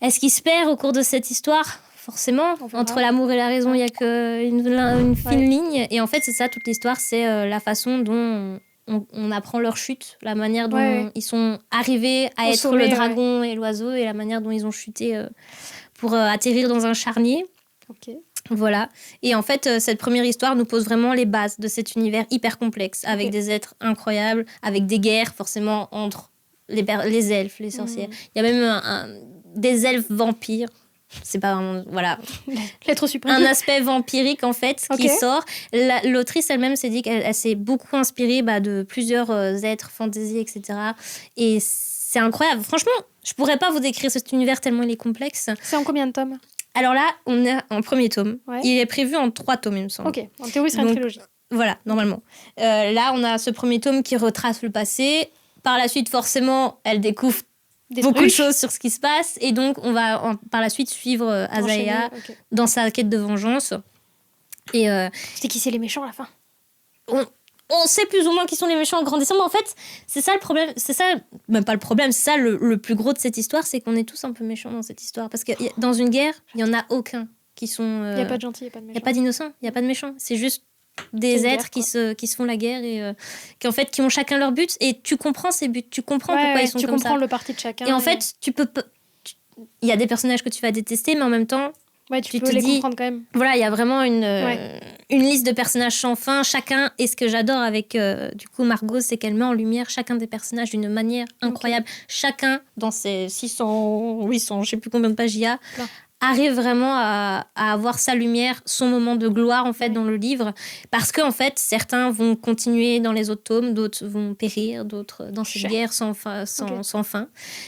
Est-ce qu'il se perd au cours de cette histoire ? Forcément, entre l'amour et la raison, il n'y a qu'une fine ligne. Et en fait, c'est ça, toute l'histoire, c'est la façon dont on apprend leur chute, la manière dont ils sont arrivés à être sommet, le dragon et l'oiseau, et la manière dont ils ont chuté pour atterrir dans un charnier. Voilà. Et en fait, cette première histoire nous pose vraiment les bases de cet univers hyper complexe, avec des êtres incroyables, avec des guerres forcément entre les elfes, les sorcières. Il y a même des elfes vampires. C'est pas vraiment... Voilà. L'être suprême. Un aspect vampirique, en fait, qui sort. L'autrice elle-même s'est dit qu'elle s'est beaucoup inspirée de plusieurs êtres, fantasy, etc. Et c'est incroyable. Franchement, je pourrais pas vous décrire cet univers tellement il est complexe. C'est en combien de tomes ? Alors là, on est en premier tome. Il est prévu en 3 tomes, il me semble. Ok, en théorie, ce serait une trilogie. Voilà, normalement. Là, on a ce premier tome qui retrace le passé. Par la suite, forcément, elle découvre beaucoup de choses sur ce qui se passe. Et donc, on va par la suite suivre Azalea dans sa quête de vengeance. Et c'est qui c'est les méchants à la fin ? On sait plus ou moins qui sont les méchants en grandissant. Mais en fait, c'est ça le problème. C'est ça, même pas le problème, c'est ça le plus gros de cette histoire, c'est qu'on est tous un peu méchants dans cette histoire. Parce que dans une guerre, il n'y en a aucun qui sont... Il n'y a pas de gentils, il n'y a pas de méchants. Il n'y a pas d'innocents, il n'y a pas de méchants. C'est juste des êtres qui se font la guerre et qui ont chacun leur but. Et tu comprends ces buts, tu comprends pourquoi ils sont comme ça. Tu comprends le parti de chacun. Et en fait, il y a des personnages que tu vas détester, mais en même temps, tu peux les comprendre quand même. Voilà, il y a vraiment une liste de personnages sans fin, chacun. Et ce que j'adore avec du coup Margot, c'est qu'elle met en lumière chacun des personnages d'une manière incroyable. Chacun, dans ses 600, 800, je sais plus combien de pages il y a, arrive vraiment à avoir sa lumière, son moment de gloire en fait dans le livre, parce que en fait certains vont continuer dans les autres tomes, d'autres vont périr, d'autres dans cette guerre sans fin.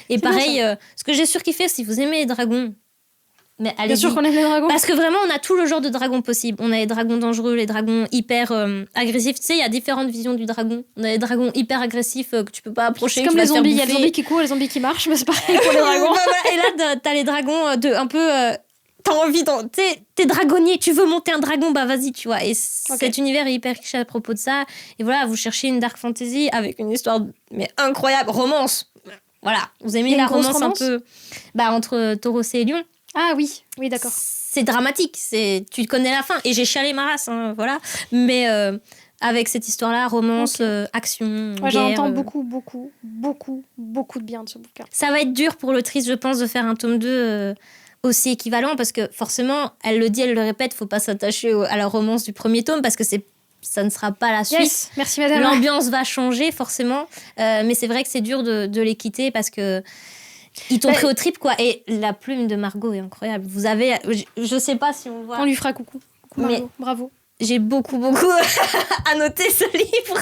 Et c'est pareil, ce que j'ai surkiffé, si vous aimez les dragons, mais allez-y. Bien sûr qu'on aime les dragons. Parce que vraiment, on a tout le genre de dragons possible. On a les dragons dangereux, les dragons hyper agressifs. Tu sais, il y a différentes visions du dragon. On a les dragons hyper agressifs que tu peux pas approcher. C'est comme les zombies. Il y a les zombies qui courent, les zombies qui marchent, mais c'est pareil pour les dragons. Et là, t'as les dragons un peu... t'as envie t'es dragonnier, tu veux monter un dragon, vas-y, tu vois. Et cet univers est hyper riche à propos de ça. Et voilà, vous cherchez une dark fantasy avec une histoire incroyable, romance. Voilà, vous aimez la romance un peu entre Tauros et Hélion. Ah oui, d'accord. C'est dramatique, tu connais la fin. Et j'ai chialé ma race, voilà. Mais avec cette histoire-là, romance, action, guerre... J'entends beaucoup de bien de ce bouquin. Ça va être dur pour l'autrice, je pense, de faire un tome 2 aussi équivalent, parce que forcément, elle le dit, elle le répète, faut pas s'attacher à la romance du premier tome, parce que ça ne sera pas la suite. Yes, merci madame. L'ambiance va changer, forcément. Mais c'est vrai que c'est dur de les quitter, parce que... Ils t'ont pris au trip, quoi. Et la plume de Margot est incroyable. Vous avez... Je sais pas si on voit... On lui fera coucou. Coucou Margot, bravo. j'ai beaucoup annoté ce livre.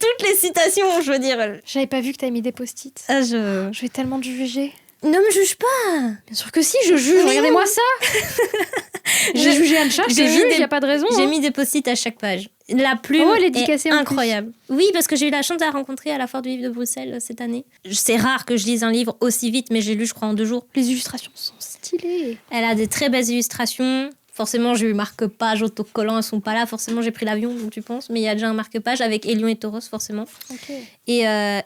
Toutes les citations, je veux dire. J'avais pas vu que t'avais mis des post-it. Je vais tellement te juger. Ne me juge pas. Bien sûr que si, je juge. Regardez-moi ça. J'ai jugé Ancha, je te juge, il n'y a pas de raison. J'ai mis des post-it à chaque page. La plume est incroyable. Oui, parce que j'ai eu la chance de la rencontrer à la Foire du Livre de Bruxelles cette année. C'est rare que je lise un livre aussi vite, mais j'ai lu, je crois, en 2 jours. Les illustrations sont stylées. Elle a des très belles illustrations. Forcément, j'ai eu marque-page, autocollant, elles sont pas là. Forcément, j'ai pris l'avion, donc tu penses. Mais il y a déjà un marque-page avec Hélion et Tauros, forcément. Okay.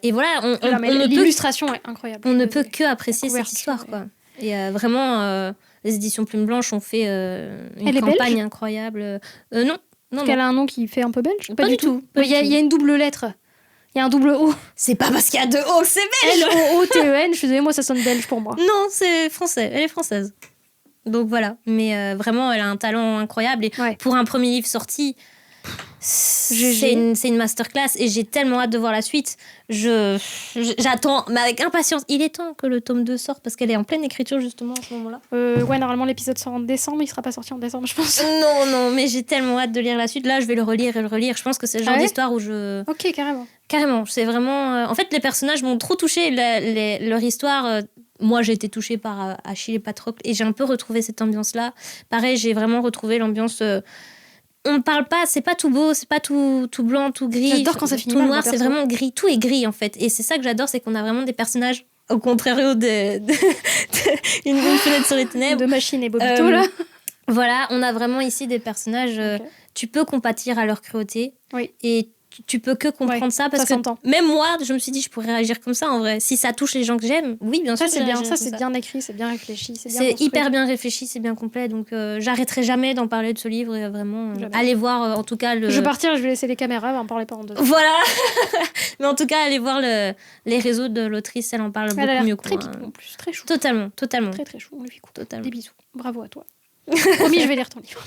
Et voilà, l'illustration est incroyable. On ne peut que apprécier cette histoire, quoi. Et vraiment, les éditions Plume Blanche ont fait une campagne incroyable. Non. Parce qu'elle a un nom qui fait un peu belge. Pas du tout. Il y a une double lettre. Il y a un double O. C'est pas parce qu'il y a 2 O que c'est belge. L-O-O-T-E-N. Je suis désolée, moi, ça sonne belge pour moi. Non, c'est français. Elle est française. Donc voilà, mais vraiment, elle a un talent incroyable. Et pour un premier livre sorti, c'est une masterclass et j'ai tellement hâte de voir la suite. J'attends, mais avec impatience. Il est temps que le tome 2 sorte parce qu'elle est en pleine écriture justement à ce moment-là. Normalement l'épisode sort en décembre, il sera pas sorti en décembre, je pense. Non, mais j'ai tellement hâte de lire la suite. Là, je vais le relire et le relire. Je pense que c'est le genre d'histoire où je... Ok, carrément. Carrément, c'est vraiment... En fait, les personnages m'ont trop touchée. Leur histoire... Moi, j'ai été touchée par Achille et Patrocle et j'ai un peu retrouvé cette ambiance-là. Pareil, j'ai vraiment retrouvé l'ambiance... on ne parle pas, c'est pas tout beau, c'est pas tout blanc, tout gris. J'adore quand ça finit tout noir, c'est vraiment gris. Tout est gris, en fait. Et c'est ça que j'adore, c'est qu'on a vraiment des personnages, au contraire une bonne fenêtre sur les ténèbres. De Machine et Bobito, là. Voilà, on a vraiment ici des personnages... tu peux compatir à leur cruauté. Oui. Et tu peux que comprendre ça parce que même moi, je me suis dit, je pourrais réagir comme ça en vrai. Si ça touche les gens que j'aime, oui, bien sûr. C'est bien, ça c'est bien écrit, c'est bien réfléchi, c'est hyper bien réfléchi, c'est bien complet. Donc j'arrêterai jamais d'en parler de ce livre et vraiment allez voir en tout cas le. Je vais partir, je vais laisser les caméras, on en parler pas en 2 ans. Voilà. Mais en tout cas, allez voir les réseaux de l'autrice, elle en parle beaucoup mieux que moi. Très en plus, très chou. Totalement. Très très chou. On lui fait totalement. Des bisous. Bravo à toi. Promis, je vais lire ton livre.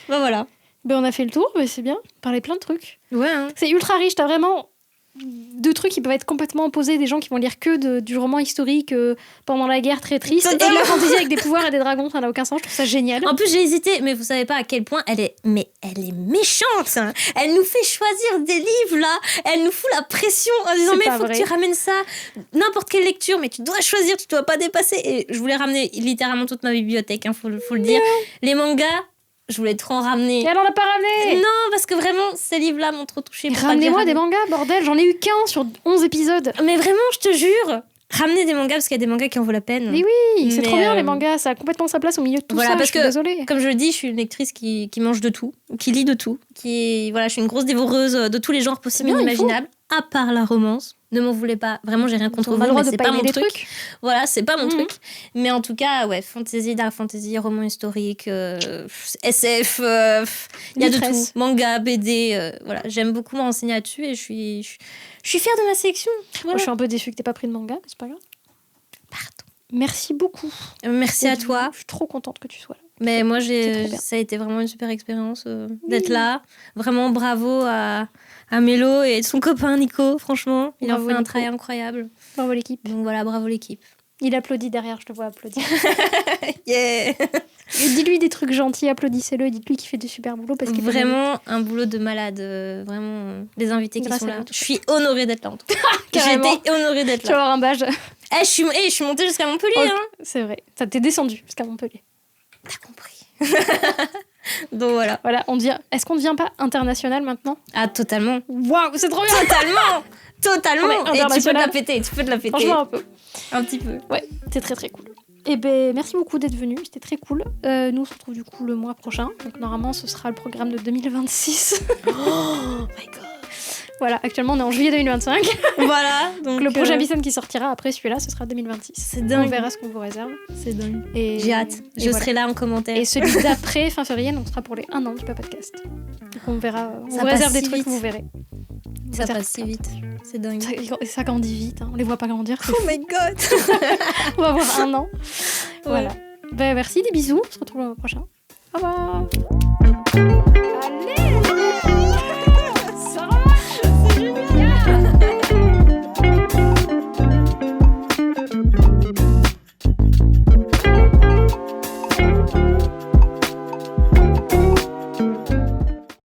Voilà. On a fait le tour, mais c'est bien. Parler plein de trucs. Ouais. C'est ultra riche. T'as vraiment 2 trucs qui peuvent être complètement opposés. Des gens qui vont lire que du roman historique pendant la guerre très triste. Et de la fantaisie avec des pouvoirs et des dragons, ça n'a aucun sens. Je trouve ça génial. En plus, j'ai hésité, mais vous savez pas à quel point elle est méchante. Hein. Elle nous fait choisir des livres, là. Elle nous fout la pression en disant, mais il faut que tu ramènes ça. N'importe quelle lecture, mais tu dois choisir, tu dois pas dépasser. Et je voulais ramener littéralement toute ma bibliothèque, faut le dire. Les mangas... Je voulais trop en ramener. Et elle en a pas ramené. Non, parce que vraiment, ces livres-là m'ont trop touchée. Ramenez-moi des mangas, bordel. J'en ai eu qu'un sur 11 épisodes. Mais vraiment, je te jure. Ramenez des mangas parce qu'il y a des mangas qui en vaut la peine. Mais oui, c'est trop bien les mangas. Ça a complètement sa place au milieu de tout ça. Parce je suis désolée. Comme je le dis, je suis une lectrice qui mange de tout, qui lit de tout. Je suis une grosse dévoreuse de tous les genres possibles et imaginables. À part la romance. Ne m'en voulez pas. Vraiment, j'ai rien contre vous, mais c'est pas mon truc. Voilà, c'est pas mon truc. Mais en tout cas, fantasy, dark fantasy, roman historique, SF, il y a de tout. Manga, BD, voilà. J'aime beaucoup me renseigner là-dessus et je suis fière de ma sélection. Voilà. Moi, je suis un peu déçue que t'aies pas pris de manga, mais c'est pas grave. Pardon. Merci beaucoup. Merci à toi. Je suis trop contente que tu sois là. Mais moi, ça a été vraiment une super expérience d'être là. Vraiment bravo à Mélo et son copain Nico, franchement. Il a fait un travail incroyable. Bravo l'équipe. Donc voilà, bravo l'équipe. Il applaudit derrière, je te vois applaudir. Yeah. Et dis-lui des trucs gentils, applaudissez-le et dites-lui qu'il fait du super boulot. Parce qu'il vraiment un boulot de malade. Vraiment, les invités qui sont là. Je suis honorée d'être là en tout cas. J'ai été honorée d'être là. Tu vas avoir un badge. Je suis montée jusqu'à Montpellier. Okay. Hein. C'est vrai, ça t'est descendu jusqu'à Montpellier. T'as compris. Donc voilà. Est-ce qu'on ne devient pas international maintenant? Ah, totalement. Waouh, c'est trop bien. Totalement. Et tu peux te la péter. Franchement, un peu. Un petit peu. Ouais, c'est très très cool. Et merci beaucoup d'être venu, c'était très cool. Nous on se retrouve du coup le mois prochain. Donc normalement ce sera le programme de 2026. Oh my god. Voilà, actuellement on est en juillet 2025. Voilà. Donc le prochain Bison qui sortira après celui-là, ce sera 2026. C'est dingue. On verra ce qu'on vous réserve. C'est dingue. Et j'ai hâte. Je serai là en commentaire. Et celui d'après, fin février, donc sera pour les 1 an du podcast. Donc on verra, on vous réserve des trucs que vous verrez. Ça passe si vite. C'est dingue. Ça grandit vite, hein. On les voit pas grandir. Oh my god. On va avoir 1 an. Voilà. Merci, des bisous. On se retrouve le mois prochain. Au revoir.